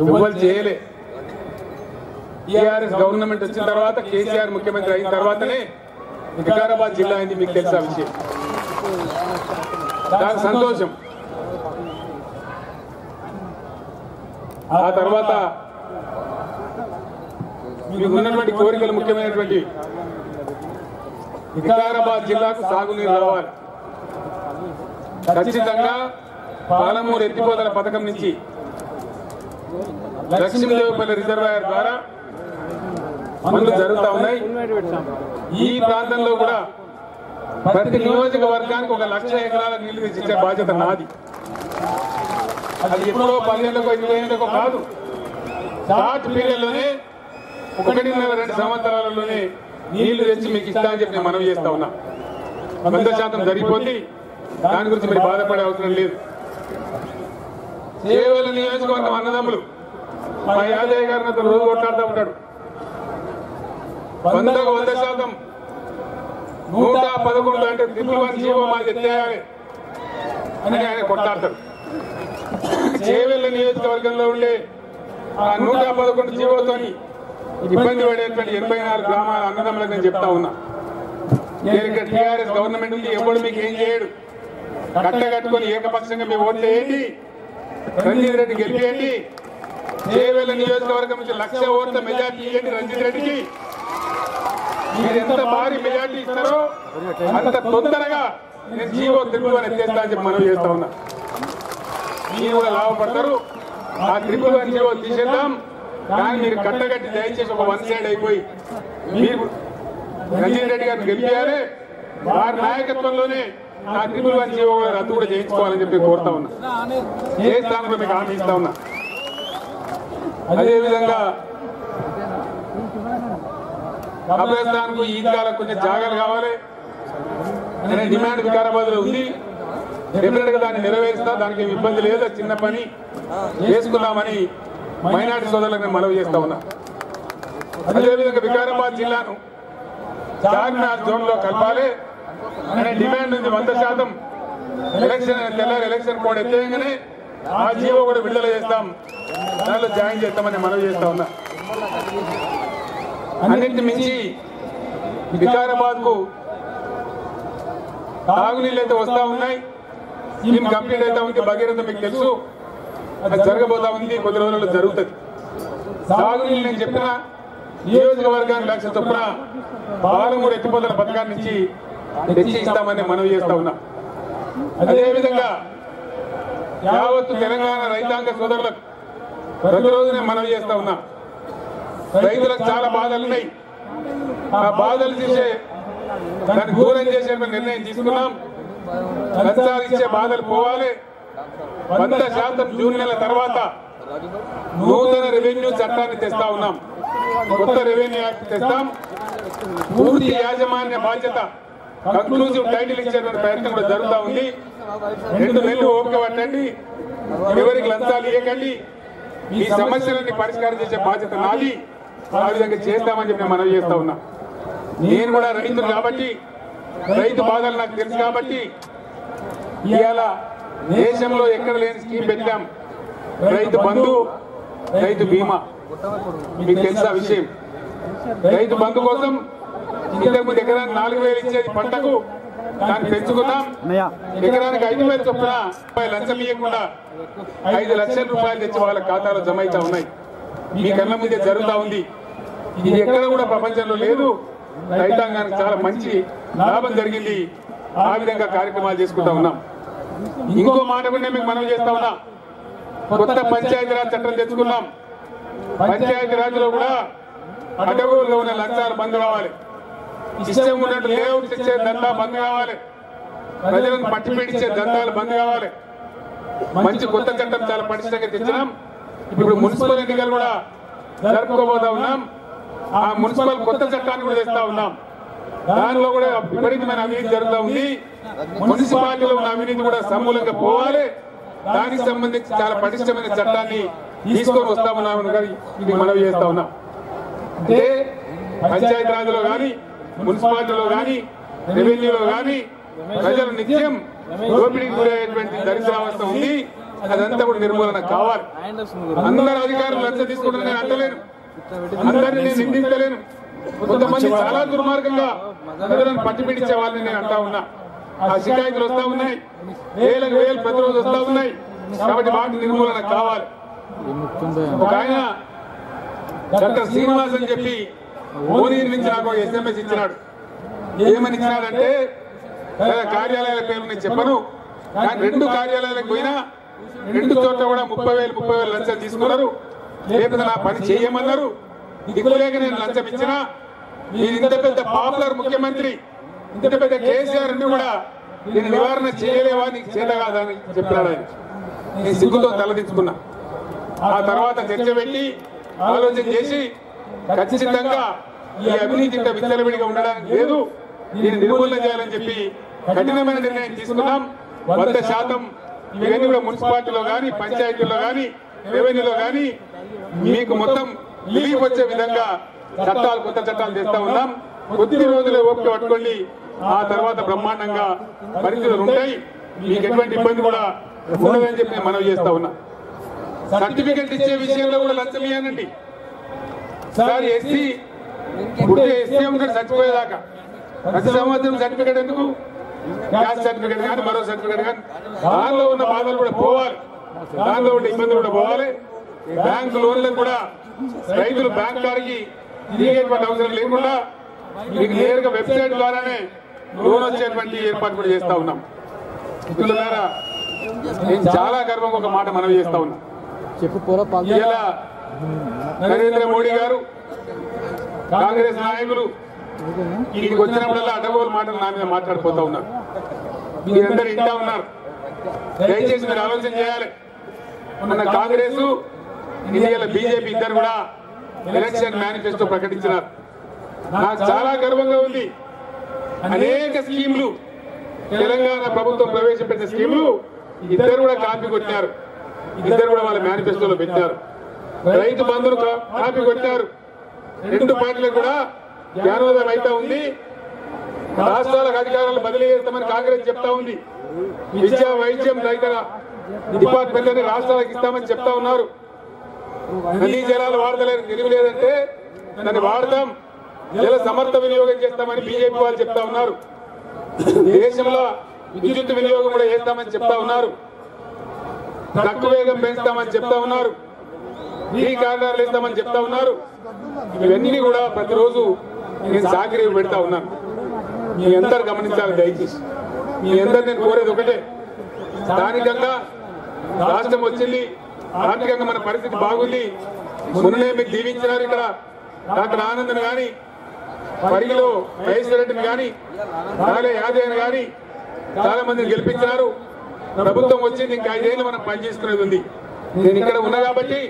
ఎవరు చేయలే. టీఆర్ఎస్ గవర్నమెంట్ వచ్చిన తర్వాత కేసీఆర్ ముఖ్యమంత్రి అయిన తర్వాతనే వికారాబాద్ జిల్లా అయింది. మీకు తెలుసా విషయం. చాలా సంతోషం. ఆ తర్వాత మీకు ఉన్నటువంటి కోరికలు ముఖ్యమైనటువంటి వికారాబాద్ జిల్లాకు సాగునీరు రావాలి. ఖచ్చితంగా పాలమూరు ఎత్తిపోతల పథకం నుంచి లక్ష్మీదేవిపల్లి రిజర్వాయర్ ద్వారా పనులు జరుగుతూ ఉన్నాయి. ఈ ప్రాంతంలో కూడా ప్రతి నియోజకవర్గానికి 1,00,000 ఎకరాల నీళ్లు తెచ్చిచ్చే బాధ్యత నాది. అది ఎప్పుడో 10 ఏళ్ళకో 20 ఏళ్ళకో కాదు. షార్ట్ పీరియడ్లోనే 1.5-2 సంవత్సరాలలోనే నీళ్లు తెచ్చి మీకు ఇస్తా అని చెప్పి మనం చేస్తా ఉన్నా. 100% జరిగిపోద్ది. దాని గురించి మీరు బాధపడే అవసరం లేదు. చేవేళ్ల నియోజకవర్గం అన్నదమ్ములు మా యాదయ్య గారిని అతను రోజు కొట్లాడుతూ ఉంటాడు. 100% 111 అంటే 111 జీవో మాది ఎత్తేయాలి అని ఆయన కొట్లాడతాడు. చేవేళ్ల నియోజకవర్గంలో ఉండే ఆ 111 జీవోతోని ఇబ్బంది పడేటువంటి 84 గ్రామాల అన్నదమ్ములకు నేను చెప్తా ఉన్నా. ఇక్కడ టీఆర్ఎస్ గవర్నమెంట్ ఉంది. ఎవడు మీకు ఏం చేయడు. కట్టగట్టుకొని ఏకపక్షంగా మీ ఓట్లు వేయండి. రంజిత్ రెడ్డి గెలిపేయండి. చేవేళ్ల నియోజకవర్గం నుంచి 1,00,000 ఓట్ల మెజార్టీ ఇవ్వండి రంజిత్ రెడ్డికి. మీరు ఎంత భారీ మెజార్టీ ఇస్తారో అంత తొందరగా నేను జీవో త్రిపుల్ ఎత్తేస్తా అని చెప్పి మనం చేస్తా ఉన్నా. మీరు కూడా లాభపడతారు. ఆ త్రిపుల్ జీవో తీసేద్దాం. కానీ మీరు కట్టగట్టి దయచేసి ఒక 1 సైడ్ అయిపోయి మీరు రంజిత్ రెడ్డి గారిని గెలిపేయాలి. వారి నాయకత్వంలోనే ఆ త్రిపుల్ జీవో రద్దు కూడా చేయించుకోవాలని చెప్పి కోరుతా ఉన్నా. చేస్తాను మీకు హామీ ఇస్తా ఉన్నా. అదేవిధంగా కబ్రస్థాన్కు ఈద్గాలకు కొంచెం జాగాలు కావాలి అనే డిమాండ్ వికారాబాద్ లో ఉంది. డెఫినెట్ గా దాన్ని నెరవేరుస్తా. దానికి ఏమి ఇబ్బంది లేదు. చిన్న పని చేసుకుందామని మైనార్టీ సోదరులకు నేను మనవి చేస్తా ఉన్నా. అదేవిధంగా వికారాబాద్ జిల్లాను చార్మినార్ జోన్ లో కలపాలి అనే డిమాండ్ ఉంది. 100% ఎలక్షన్ తెల్లారి ఎలక్షన్ కోడ్ ఎత్తేయగానే ఆ జీవో కూడా విడుదల చేస్తాం. దానిలో జాయిన్ చేస్తామని మనవి చేస్తా ఉన్నా. అన్నింటి మించి వికారాబాద్ కు తాగునీళ్ళు అయితే వస్తా ఉన్నాయి. స్కీమ్ కంప్లీట్ అవుతా ఉంది. భగీరథ మీకు తెలుసు. అది జరగబోతా ఉంది. కొద్ది రోజుల్లో జరుగుతుంది. తాగునీళ్ళు నేను చెప్పిన నియోజకవర్గానికి 1,00,000 చొప్పున పాలమూరు ఎత్తిపోతల పథకాన్ని నుంచి తెచ్చి ఇస్తామని మనవి చేస్తా ఉన్నా. అదేవిధంగా యావత్తు తెలంగాణ రైతాంగ సోదరులకు ప్రతిరోజు నేను మనవి చేస్తా ఉన్నా. రైతులకు చాలా బాధలు ఉన్నాయి. ఆ బాధలు తీసే దాన్ని దూరం చేసే నిర్ణయం తీసుకున్నాం. లంచాలు ఇచ్చే బాధలు పోవాలి. 100% జూన్ నెల తర్వాత నూతన రెవెన్యూ చట్టాన్ని తెస్తా ఉన్నాం. కొత్త రెవెన్యూ యాక్ట్ తెస్తాం. పూర్తి యాజమాన్య బాధ్యత కంక్లూజివ్ టైటిల్ ఇచ్చేటువంటి ప్రయత్నం కూడా జరుగుతూ ఉంది. 2 నెలలు ఓపిక పట్టండి. ఎవరికి లంచాలు ఇవ్వకండి. ఈ సమస్యలన్నీ పరిష్కారం చేసే బాధ్యత నాది. ఆ విధంగా చేస్తామని చెప్పి మనవి చేస్తా ఉన్నా. నేను కూడా రైతులు కాబట్టి రైతు బాధలు నాకు తెలుసు కాబట్టి ఇవాళ దేశంలో ఎక్కడ లేని స్కీమ్ పెట్టాం. రైతు బంధు, రైతు బీమా. మీకు తెలుసా విషయం. రైతు బంధు కోసం ఇంతకుముందు ఎకరానికి 4,000 ఇచ్చేది పంటకు దాన్ని పెంచుకున్నాం. ఎకరానికి 5,000 చొప్పున లంచం ఇవ్వకుండా 5 లక్షల రూపాయలు తెచ్చి వాళ్ళ ఖాతాలో జమ అవుతా ఉన్నాయి. మీ కళ్ళ ముందే జరుగుతూ ఉంది. ఇది ఎక్కడ కూడా ప్రపంచంలో లేదు. రైతాంగానికి చాలా మంచి లాభం జరిగింది. ఆ విధంగా కార్యక్రమాలు చేసుకుంటా ఉన్నాం. ఇంకో మాట కూడా మీకు మనం చేస్తా ఉన్నా. కొత్త పంచాయతీరాజ్ చట్టం తెచ్చుకున్నాం. పంచాయతీరాజ్ లో కూడా అడ్డగోలుగా ఉన్న లంచాలు బంద్ కావాలి. ఇష్టం ఉన్నట్టు లేఅవుట్ ఇచ్చే దందా బంద్ కావాలి, ప్రజలను పట్టి పీడించే దందాలు బంద్ కావాలి. మంచి కొత్త చట్టం చాలా పటిష్టంగా తెచ్చినాం. ఇప్పుడు మున్సిపల్ ఎన్నికలు కూడా జరుపుకోబోతా ఉన్నాం. ఆ మున్సిపల్ కొత్త చట్టాన్ని కూడా తెస్తా ఉన్నాం. దానిలో కూడా విపరీతమైన అవినీతి జరుగుతూ ఉంది. మున్సిపాలిటీలో ఉన్న అవినీతి కూడా సమూలంగా పోవాలి. దానికి సంబంధించి చాలా పటిష్టమైన చట్టాన్ని తీసుకొని వస్తామన్నామని కానీ ఇది మనవి చేస్తా ఉన్నాం. అంటే పంచాయతీరాజ్లో కానీ, మున్సిపాలిటీలో కానీ, రెవెన్యూలో కానీ ప్రజలు నిత్యం దోపిడీకి గురయ్యేటువంటి దరిద్రావస్థ ఉంది. అదంతా కూడా నిర్మూలన కావాలి. అందరు అధికారులు లంచ తీసుకుంటారని నేను అంటలేను, అందరినీ నేను నిందించలేను. కొంతమంది చాలా దుర్మార్గంగా ప్రజలను పట్టిపిడించే వాళ్ళని నేను అంటా ఉన్నా. ఆ షికాయతులు వస్తా ఉన్నాయి, వేలకు వేలు ప్రతిరోజు వస్తా ఉన్నాయి. కాబట్టి వాటి నిర్మూలన కావాలి. ఒక ఆయన డాక్టర్ శ్రీనివాస్ అని చెప్పి ఓనీ నుంచి నాకు SMS ఇచ్చినాడు. ఏమని ఇచ్చినాడంటే కార్యాలయాల పేరు నేను చెప్పను, కానీ 2 కార్యాలయాలకు పోయినా 2 చోట్ల కూడా 30,000 లంచం తీసుకున్నారు. లేకపోతే నా పని చేయమన్నారు. దిక్కులేక నేను లంచం ఇచ్చినా మీరు ఇంత పెద్ద పాపులర్ ముఖ్యమంత్రి, ఇంత పెద్ద కేసీఆర్ ని కూడా నేను నివారణ చేయలేవా, నీకు చేత కాదని చెప్పినాడు ఆయన. నేను సిగ్గుతో తలదించుకున్నా. ఆ తర్వాత చర్చ పెట్టి ఆలోచన చేసి ఖచ్చితంగా ఈ అవినీతి విచ్చలవిడిగా ఉండడానికి లేదు, దీన్ని నిర్మూలన చేయాలని చెప్పి కఠినమైన నిర్ణయం తీసుకున్నాం. 100% ఇవన్నీ కూడా మున్సిపాలిటీలో కానీ, పంచాయతీల్లో కానీ, రెవెన్యూలో కానీ మీకు మొత్తం రిలీఫ్ వచ్చే విధంగా చట్టాలు, కొత్త చట్టాలు తెస్తా ఉన్నాం. కొద్ది రోజులే ఓపిక పట్టుకోండి. ఆ తర్వాత బ్రహ్మాండంగా పరిస్థితులు ఉంటాయి. మీకు ఎటువంటి ఇబ్బంది కూడా ఉండదని చెప్పి నేను మనవి చేస్తా ఉన్నా. సర్టిఫికెట్ ఇచ్చే విషయంలో కూడా లంచం ఇవ్వనండి సార్. ఎస్సీ పుట్టే ఎస్సీ ఉంటాడు చచ్చిపోయేదాకా. ప్రతి సంవత్సరం సర్టిఫికెట్ ఎందుకు? క్యాస్ట్ సర్టిఫికెట్ కానీ, మరో సర్టిఫికెట్ కానీ, దానిలో ఉన్న బాధలు కూడా పోవాలి, దానిలో ఉన్న ఇబ్బందులు కూడా పోవాలి. బ్యాంకు లోన్లకు కూడా రైతులు బ్యాంక్ కాడికి తిరిగేటువంటి అవసరం లేకుండా మీకు నేరుగా వెబ్సైట్ ద్వారానే లోన్ వచ్చేటువంటి ఏర్పాటు కూడా చేస్తా ఉన్నాం. మిత్రులారా, నేను చాలా గర్వంగా ఒక మాట మనవి చేస్తా ఉన్నా. ఇలా నరేంద్ర మోడీ గారు, కాంగ్రెస్ నాయకులు ఇక్కడికి వచ్చినప్పుడల్లా అడ్డగోలు మాటలు నా మీద మాట్లాడిపోతా ఉన్నారు. మీరందరూ ఇంటా ఉన్నారు. దయచేసి మీరు ఆలోచన చేయాలి. మన కాంగ్రెస్, ఇండియాలో బీజేపీ ఇద్దరు కూడా ఎలక్షన్ మేనిఫెస్టో ప్రకటించినారు. నాకు చాలా గర్వంగా ఉంది. అనేక స్కీములు తెలంగాణ ప్రభుత్వం ప్రవేశపెట్టిన స్కీములు ఇద్దరు కూడా కాపీ కొట్టారు. ఇద్దరు కూడా వాళ్ళ మేనిఫెస్టోలో పెట్టారు. రైతు బంధును కాపీ కొట్టారు. 2 పార్టీలకు కూడా జ్ఞానోదయం అయితే ఉంది. రాష్ట్రాలకు అధికారాలు బదిలీ చేస్తామని కాంగ్రెస్ చెప్తా ఉంది. విద్యా, వైద్యం, రైతుల డిపార్ట్మెంట్లని రాష్ట్రాలకు ఇస్తామని చెప్తా ఉన్నారు. నదీ జలాలు వాడతలేదు, తెలియలేదంటే దాన్ని వాడతాం, జల సమర్థ వినియోగం చేస్తామని బీజేపీ వాళ్ళు చెప్తా ఉన్నారు. దేశంలో విద్యుత్ వినియోగం కూడా చేస్తామని చెప్తా ఉన్నారు. తక్కువ వేగం పెంచుతామని చెప్తా ఉన్నారు. ఈ కారణాలు ఇస్తామని చెప్తా ఉన్నారు. ఇవన్నీ కూడా ప్రతిరోజు నేను సాకిరీ పెడతా ఉన్నాను. మీ అందరు గమనించాలి దయచేసి. మీ అందరు నేను కోరేది ఒకటే, స్థానికంగా రాష్ట్రం వచ్చింది, ఆర్థికంగా మన పరిస్థితి బాగుంది. మొన్ననే మీకు దీవించినారు. ఇక్కడ డాక్టర్ ఆనంద్ కానీ, పరిగిలో మహేశ్వరెడ్డిని కానీ, నాలే యాదయ్యని కానీ చాలా మందిని గెలిపించినారు. ప్రభుత్వం వచ్చింది, ఇంకా 5 ఏళ్ళు మనం పనిచేసుకునేది ఉంది. నేను ఇక్కడ ఉన్నా కాబట్టి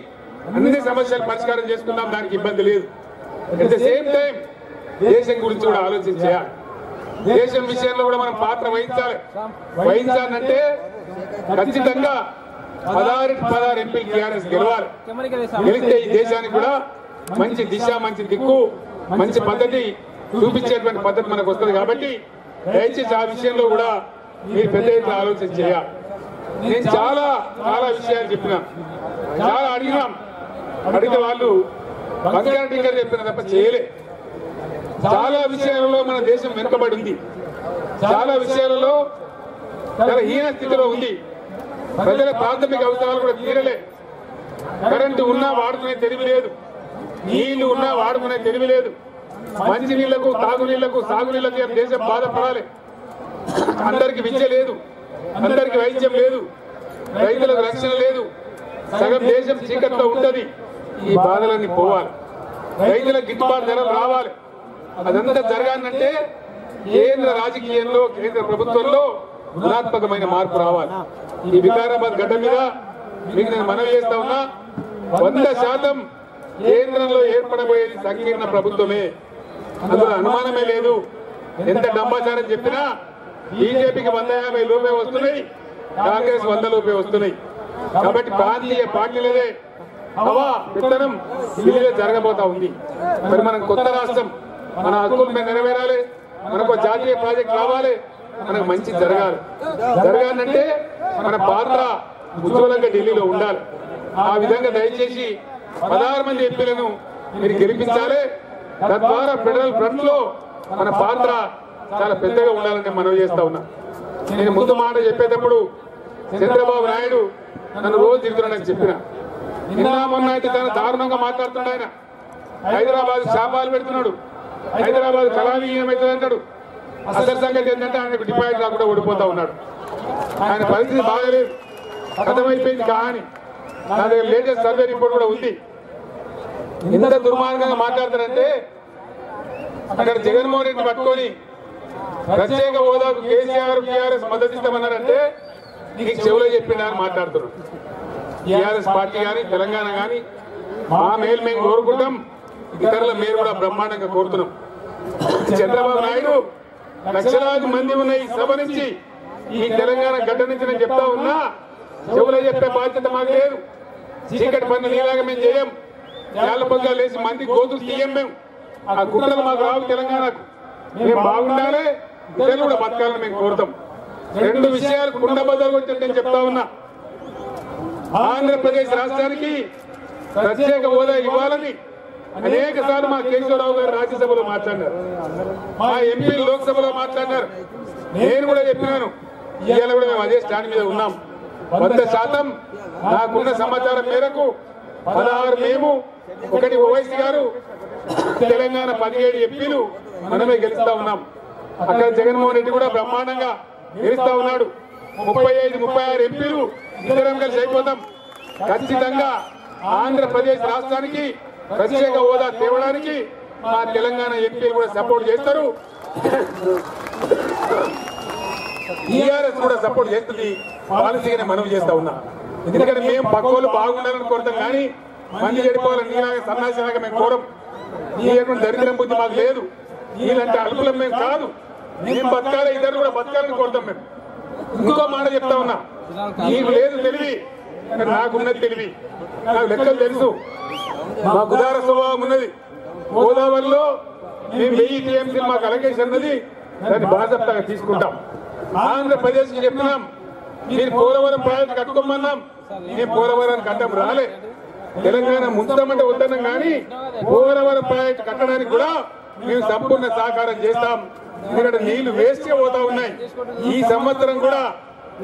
అన్ని సమస్యలు పరిష్కారం చేసుకుందాం, దానికి ఇబ్బంది లేదు. అట్ ద సేమ్ టైం దేశం గురించి కూడా ఆలోచన చేయాలి. దేశం విషయంలో కూడా మనం పాత్ర వహించాలి. వహించాలంటే ఖచ్చితంగా 16 ఎంపీలు టీఆర్ఎస్ గెలవాలి. గెలిస్తే ఈ దేశానికి కూడా మంచి దిశ, మంచి దిక్కు, మంచి పద్ధతి చూపించేటువంటి పద్ధతి మనకు వస్తుంది. కాబట్టి దయచేసి ఆ విషయంలో కూడా మీరు పెద్ద ఎత్తున ఆలోచన చేయాలి. నేను చాలా విషయాలు చెప్పినా, చాలా అడిగినాం. అడిగితే వాళ్ళు బంగారు టింకర్ చెప్పిన తప్ప చేయలే. చాలా విషయాలలో మన దేశం వెనుకబడి ఉంది. చాలా విషయాలలో చాలా హీన స్థితిలో ఉంది. ప్రజల ప్రాథమిక అవసరాలు కూడా తీరలే. కరెంటు ఉన్నా వాడుకునే తెలివి లేదు, నీళ్లు ఉన్నా వాడుకునే తెలివి లేదు. మంచి నీళ్లకు, తాగునీళ్లకు, సాగునీళ్లకు దేశం బాధపడాలి. అందరికి విద్య లేదు, అందరికి వైద్యం లేదు, రైతులకు రక్షణ లేదు. సగం దేశం చీకట్లో ఉంటది. ఈ బాధలన్నీ పోవాలి. రైతులకు గిట్టుబాటు ధరలు రావాలి. అదంతా జరగాలంటే కేంద్ర రాజకీయంలో కేంద్ర ప్రభుత్వంలో గుణాత్మకమైన మార్పు రావాలి. ఈ వికారాబాద్ గడ్డ మీద మీకు నేను మనవి చేస్తా ఉన్నా, 100% కేంద్రంలో ఏర్పడబోయేది సంకీర్ణ ప్రభుత్వమే, అందులో అనుమానమే లేదు. ఎంత డంబాచారం చెప్పినా బీజేపీకి 150 రూపాయ వస్తున్నాయి, కాంగ్రెస్ 100 రూపాయ వస్తున్నాయి. కాబట్టి ప్రాంతీయ పార్టీలదే హవా విత్తనం ఢిల్లీలో జరగబోతా ఉంది. మరి మనం కొత్త రాష్ట్రం, మన హక్కులు మేము నెరవేరాలి, మనకు జాతీయ ప్రాజెక్ట్ రావాలి, మనకు మంచి జరగాలంటే మన పాత్ర ఉజ్వలంగా ఢిల్లీలో ఉండాలి. ఆ విధంగా దయచేసి 16 మంది ఎంపీలను మీరు గెలిపించాలి. తద్వారా ఫెడరల్ ఫ్రంట్ లో మన పాత్ర చాలా పెద్దగా ఉండాలని మనవి చేస్తా ఉన్నా. నేను ముందు మాట చెప్పేటప్పుడు చంద్రబాబు నాయుడు నన్ను రోజు తిరుగుతున్నాడని చెప్పిన, నిన్న మొన్న అయితే చాలా దారుణంగా మాట్లాడుతున్నాడు. ఆయన హైదరాబాద్ శాపాలు పెడుతున్నాడు, హైదరాబాద్ కళావిహీనం అవుతుంది అంటాడు. అసలు సంగతి ఏంటంటే ఆయనకు డిపాజిట్ రాకుండా ఓడిపోతా ఉన్నాడు. ఆయన పరిస్థితి బాగలేదు, అర్థమైపోయింది. కానీ నా దగ్గర లేటెస్ట్ సర్వే రిపోర్ట్ కూడా ఉంది. ఇంత దుర్మార్గంగా మాట్లాడతారంటే అక్కడ జగన్మోహన్ రెడ్డి పట్టుకొని ప్రత్యేక హోదాకు కేసీఆర్ టీఆర్ఎస్ మద్దతు ఇస్తామన్నారంటే నీకు చెవులో చెప్పిండా అని మాట్లాడుతున్నాడు. టీఆర్ఎస్ పార్టీ కానీ తెలంగాణ కానీ మా మేలు మేము కోరుకుంటాం, ఇతరుల మేలు కూడా బ్రహ్మాండంగా కోరుతున్నాం. చంద్రబాబు నాయుడు లక్షలాది మంది ఉన్న ఈ సభ నుంచి, ఈ తెలంగాణ గడ్డ నుంచి నేను చెప్తా ఉన్నా, చెవులో చెప్పే బాధ్యత మాకు లేదు. చీకటి పనులు నీలాగా మేము చేయం, నేల పొంగాలు వేసి మంది గోతులు తీయం. మేము ఆ కుట్రలు మాకు రావు. తెలంగాణకు మేము బాగుండాలి, ఇతరులు కూడా బతకాలని మేము కోరుతాం. 2 విషయాలు కుండబద్దలు వచ్చి నేను చెప్తా ఉన్నా. ఆంధ్రప్రదేశ్ రాష్ట్రానికి ప్రత్యేక హోదా ఇవ్వాలని అనేక సార్లు మా కేశవరావు గారు రాజ్యసభలో మాట్లాడారు, మా ఎంపీలు లోక్సభలో మాట్లాడారు. నేను కూడా చెప్పినాను, ఇవాళ కూడా మేము అదే స్టాండ్ మీద ఉన్నాం. 100% నాకున్న సమాచారం మేరకు 16 మేము, 1 ఓవైసీ గారు, తెలంగాణ 17 ఎంపీలు మనమే గెలుస్తా ఉన్నాం. అక్కడ జగన్మోహన్ రెడ్డి కూడా బ్రహ్మాండంగా గెలుస్తా ఉన్నాడు. 35, 36 ఎంపీలు ఇద్దరం కలిసి అయిపోతాం. ఖచ్చితంగా ఆంధ్రప్రదేశ్ రాష్ట్రానికి ప్రత్యేక హోదా తేవడానికి మా తెలంగాణ ఎంపీలు కూడా సపోర్ట్ చేస్తారు, టీఆర్ఎస్ కూడా సపోర్ట్ చేస్తుంది. పాలసీగానే మనవి చేస్తా ఉన్నా. ఎందుకంటే మేము పక్కోళ్ళు బాగుండాలని కోరుతాం, కానీ మంది చెడిపోవాలని నీలాగా సన్నాసిలాగా మేము కోరం. నీకు దరిద్రం బుద్ధి మాకు లేదు, నీలంటే అల్పులం మేము కాదు. మేము బతకాలి, ఇద్దరు కూడా బతకాలని కోరుతాం. మేము ఇంకో మాట చెప్తా ఉన్నా, నీకు లేదు తెలివి, నాకున్నది తెలివి, నాకు లెక్కలు తెలుసు. మాకు ఉదార స్వభావం ఉన్నది. గోదావరిలో మేము 1000 టీఎంసీ మాకు అలకేషన్ ఉన్నది, దాన్ని బాధ్యతగా తీసుకుంటాం. ఆంధ్రప్రదేశ్కి చెప్తున్నాం, మీరు పోలవరం ప్రాజెక్టు కట్టుకోమన్నాం, మేము పోలవరానికి అడ్డం రాలే. తెలంగాణ ముంచమంటే వద్దన్నాం, కానీ పోలవరం ప్రాజెక్టు కట్టడానికి కూడా మేము సంపూర్ణ సహకారం చేస్తాం. ఎందుకంటే నీళ్లు వేస్ట్ పోతా ఉన్నాయి. ఈ సంవత్సరం కూడా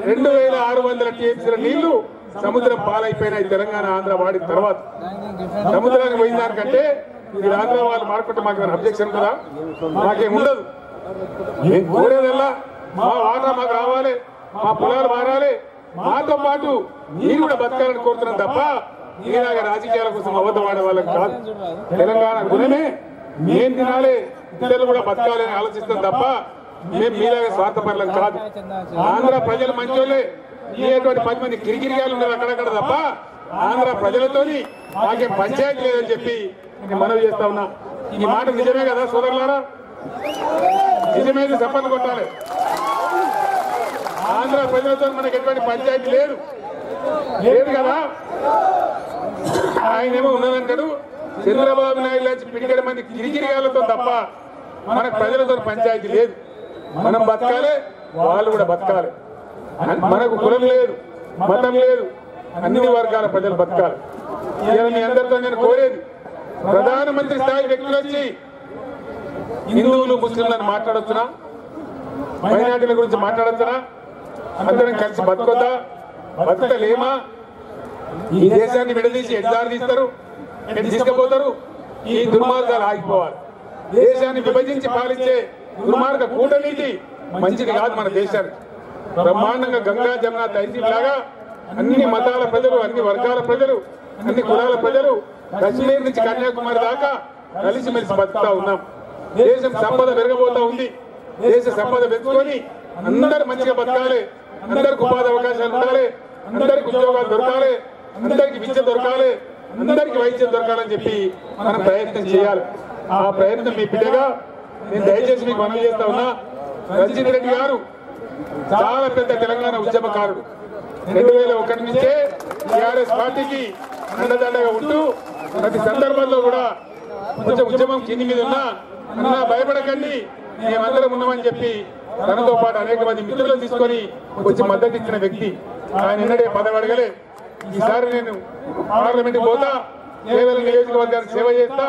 2600 టీఎంసీల నీళ్లు సముద్రం పాలైపోయినాయి. తెలంగాణ ఆంధ్ర వాడిన తర్వాత సముద్రానికి పోయిన దానికంటే ఇది ఆంధ్ర వాళ్ళు మాడుకుంటే మాకు అబ్జెక్షన్ కదా, మాకేం ఉండదు. మేము కోరేదల్లా మా వాటర్ మాకు రావాలి, మా పొలాలు మారాలి, మాతో పాటు మీరు కూడా బతకాలని కోరుతున్నాం తప్ప మీలాగా రాజకీయాల కోసం అబద్ధం ఆడే వాళ్ళకి కాదు. తెలంగాణ గుణమే మేం తినాలి, ఇతరులు కూడా బతకాలని ఆలోచిస్తాం తప్ప మేము మీలాగా స్వార్థపరులం కాదు. ఆంధ్ర ప్రజలు మంచోళ్ళే, ఇటువంటి 10 మంది కిరికిరిగాలు ఉన్నారు అక్కడక్కడ తప్ప ఆంధ్ర ప్రజలతోని మాకేం పంచాయతీ లేదని చెప్పి నేను మనవి చేస్తా ఉన్నా. ఈ మాట నిజమే కదా సోదరులారా? నిజమేది చెప్పని కొట్టాలి. ఆంధ్ర ప్రజలతో మనకి ఎటువంటి పంచాయతీ లేదు కదా. ఆయనేమో ఉన్నదంటాడు, చంద్రబాబు నాయుడు లాంటి పిడిగడ మంది కిరికిరిగాలతో తప్ప మనకు ప్రజలతో పంచాయతీ లేదు. మనం బతకాలి, వాళ్ళు కూడా బతకాలి. మనకు కులం లేదు, మతం లేదు, అన్ని వర్గాల ప్రజలు బతకాలి. ఇలా మీ అందరితో నేను కోరేది, ప్రధానమంత్రి స్థాయి వ్యక్తులు వచ్చి హిందువులు ముస్లింలను మాట్లాడొచ్చునా, మైనార్టీల గురించి మాట్లాడొచ్చునా, అందరం కలిసి బతుకొద్దా, బతకలేమా? ఈ దేశాన్ని విడదీసి ఎడ్దారు తీస్తారు, తీసుకుపోతారు. ఈ దుర్మార్గాలు ఆగిపోవాలి. దేశాన్ని విభజించి పాలించే దుర్మార్గ కూటనీతి మంచిది కాదు మన దేశానికి. బ్రహ్మాండంగా గంగా జమున తహసీల్ లాగా అన్ని మతాల ప్రజలు, అన్ని వర్గాల ప్రజలు, అన్ని కులాల ప్రజలు కాశ్మీర్ నుంచి కన్యాకుమారి దాకా కలిసిమెలిసి బతుకుతా ఉన్నాం. దేశం సంపద పెరగబోతా ఉంది. దేశ సంపద పెంచుకొని అందరు మంచిగా బతకాలి, అందరికి ఉపాధి అవకాశాలు ఉండాలి, అందరికి ఉద్యోగాలు దొరకాలి, అందరికి విద్య దొరకాలి, అందరికి వైద్యం దొరకాలని చెప్పి మనం ప్రయత్నం చేయాలి. ఆ ప్రయత్నం మీ బిడ్డగా నేను దయచేసి మీకు మనవి చేస్తా ఉన్నా. రంజిత్ రెడ్డి గారు చాలా పెద్ద తెలంగాణ ఉద్యమకారుడు. 2001 నుంచే టీఆర్ఎస్ పార్టీకి అండదండగా ఉంటూ ప్రతి సందర్భంలో కూడా కొంచెం ఉద్యమం కింది మీద ఉన్నా అన్నా భయపడకండి, మేమందరం ఉన్నామని చెప్పి తనతో పాటు అనేక మంది మిత్రులను తీసుకొని వచ్చి మద్దతు ఇచ్చిన వ్యక్తి. ఆయన ఎన్నడే పదవి అడగలే. ఈసారి నేను పార్లమెంట్ పోతా, కేవలం నియోజకవర్గానికి సేవ చేస్తా,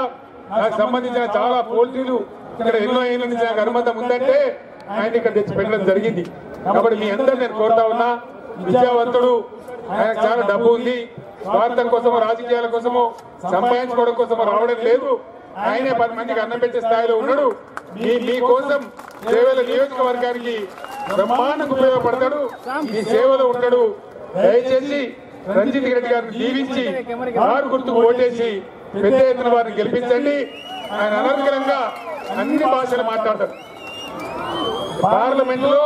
నాకు సంబంధించిన చాలా పోల్ట్రీలు ఇక్కడ ఎన్నో ఏళ్ళ నుంచి నాకు అనుమతం ఉందంటే ఆయన ఇక్కడ తెచ్చి పెట్టడం జరిగింది. కాబట్టి మీ అందరూ నేను కోరుతా ఉన్నా, విద్యావంతుడు, ఆయనకు చాలా డబ్బు ఉంది, స్వార్థం కోసమో రాజకీయాల కోసమో సంపాదించుకోవడం కోసమో రావడం లేదు. ఆయనే 10 మందికి అన్నం పెట్టే స్థాయిలో ఉన్నాడు. మీకోసం సేవల నియోజకవర్గానికి బ్రహ్మాండంగా ఉపయోగపడతాడు, మీ సేవలో ఉంటాడు. దయచేసి రంజిత్ రెడ్డి గారిని దీవించి ఆరు గుర్తుకు ఓటేసి పెద్ద ఎత్తున వారిని గెలిపించండి. ఆయన అనర్గళంగా అన్ని భాషలు మాట్లాడతారు. పార్లమెంట్ లో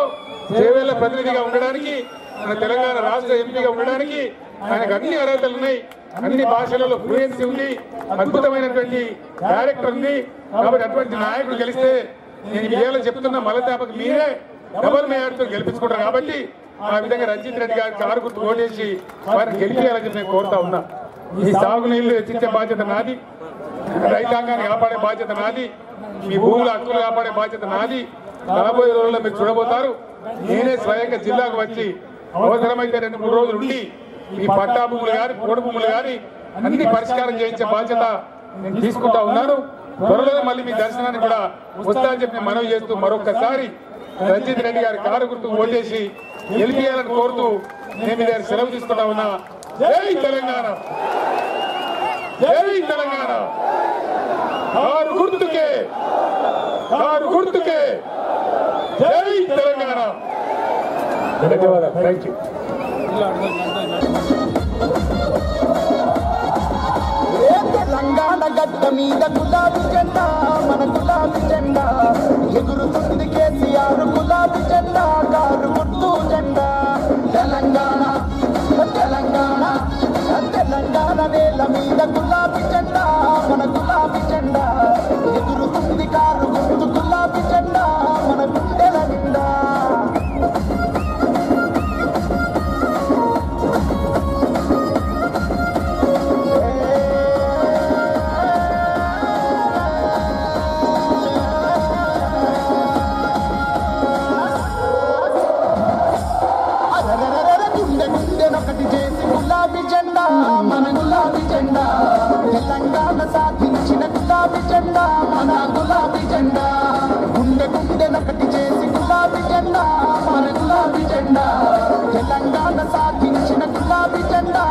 సేవల ప్రతినిధిగా ఉండడానికి, మన తెలంగాణ రాష్ట్ర ఎంపీగా ఉండడానికి ఆయనకు అన్ని అర్హతలు ఉన్నాయి. అన్ని భాషలలో ఫ్లూయెన్సీ ఉంది, అద్భుతమైనటువంటి క్యారెక్టర్ ఉంది. కాబట్టి అటువంటి నాయకుడు గెలిస్తే నేను ఇవాళ చెప్తున్న మలతాపకు మీరే డబల్ మేయర్తో గెలిపించుకుంటారు. కాబట్టి ఆ విధంగా రంజిత్ రెడ్డి గారికి ఆరు గుర్తు ఓటేసి వారిని గెలిపేయాలని చెప్పి నేను కోరుతా ఉన్నా. ఈ సాగునీళ్లు హెచ్చించే బాధ్యత నాది, రైతాంగాన్ని కాపాడే బాధ్యత నాది, మీ భూముల హక్కులు కాపాడే బాధ్యత నాది. రాబోయే రోజుల్లో మీరు చూడబోతారు. నేనే స్వయంగా జిల్లాకు వచ్చి అవసరమైతే 2-3 రోజులు ఉండి ఈ పట్టా భూములు కానీ పోడు భూములు కానీ అన్ని పరిష్కారం చేయించే బాధ్యత నేను తీసుకుంటా ఉన్నాను. త్వరలోనే మళ్ళీ మీ దర్శనాన్ని కూడా వస్తా అని చెప్పి మనవి చేస్తూ మరొకసారి రంజిత్ రెడ్డి గారి కారు గుర్తుకు ఓటేసి గెలిపియాలని కోరుతూ నేను మీ దగ్గర సెలవు తీసుకుంటా ఉన్నా. జై తెలంగాణ, జై తెలంగాణ, కారు గుర్తుకే, కారు గుర్తుకే, జై తెలంగాణ. ధన్యవాదాలు. Thank you. తెలంగాణ గడ్డ మీద గులాబీ జెండా, మన గులాబీ జెండా ఎగురుతుంది. కేసీఆర్ గులాబీ జెండా, కారు గుర్తు జెండా. తెలంగాణ తెలంగాణ తెలంగాణ నేల మీద గులాబీ జెండా, మన గులాబీ జెండా ఎగురుతుంది. కారు గుర్తు గులాబీ జెండా, మన గుండెల నిండా. గుండెనొకటి చేసి గులాబీ జెండా, మన గులాబీ జెండా. తెలంగాణ సాధించిన గులాబీ జెండా, మన గులాబీ జెండా. గుండెనొకటి చేసి గులాబీ జెండా, మన గులాబీ జెండా. తెలంగాణ సాధించిన గులాబీ జెండా,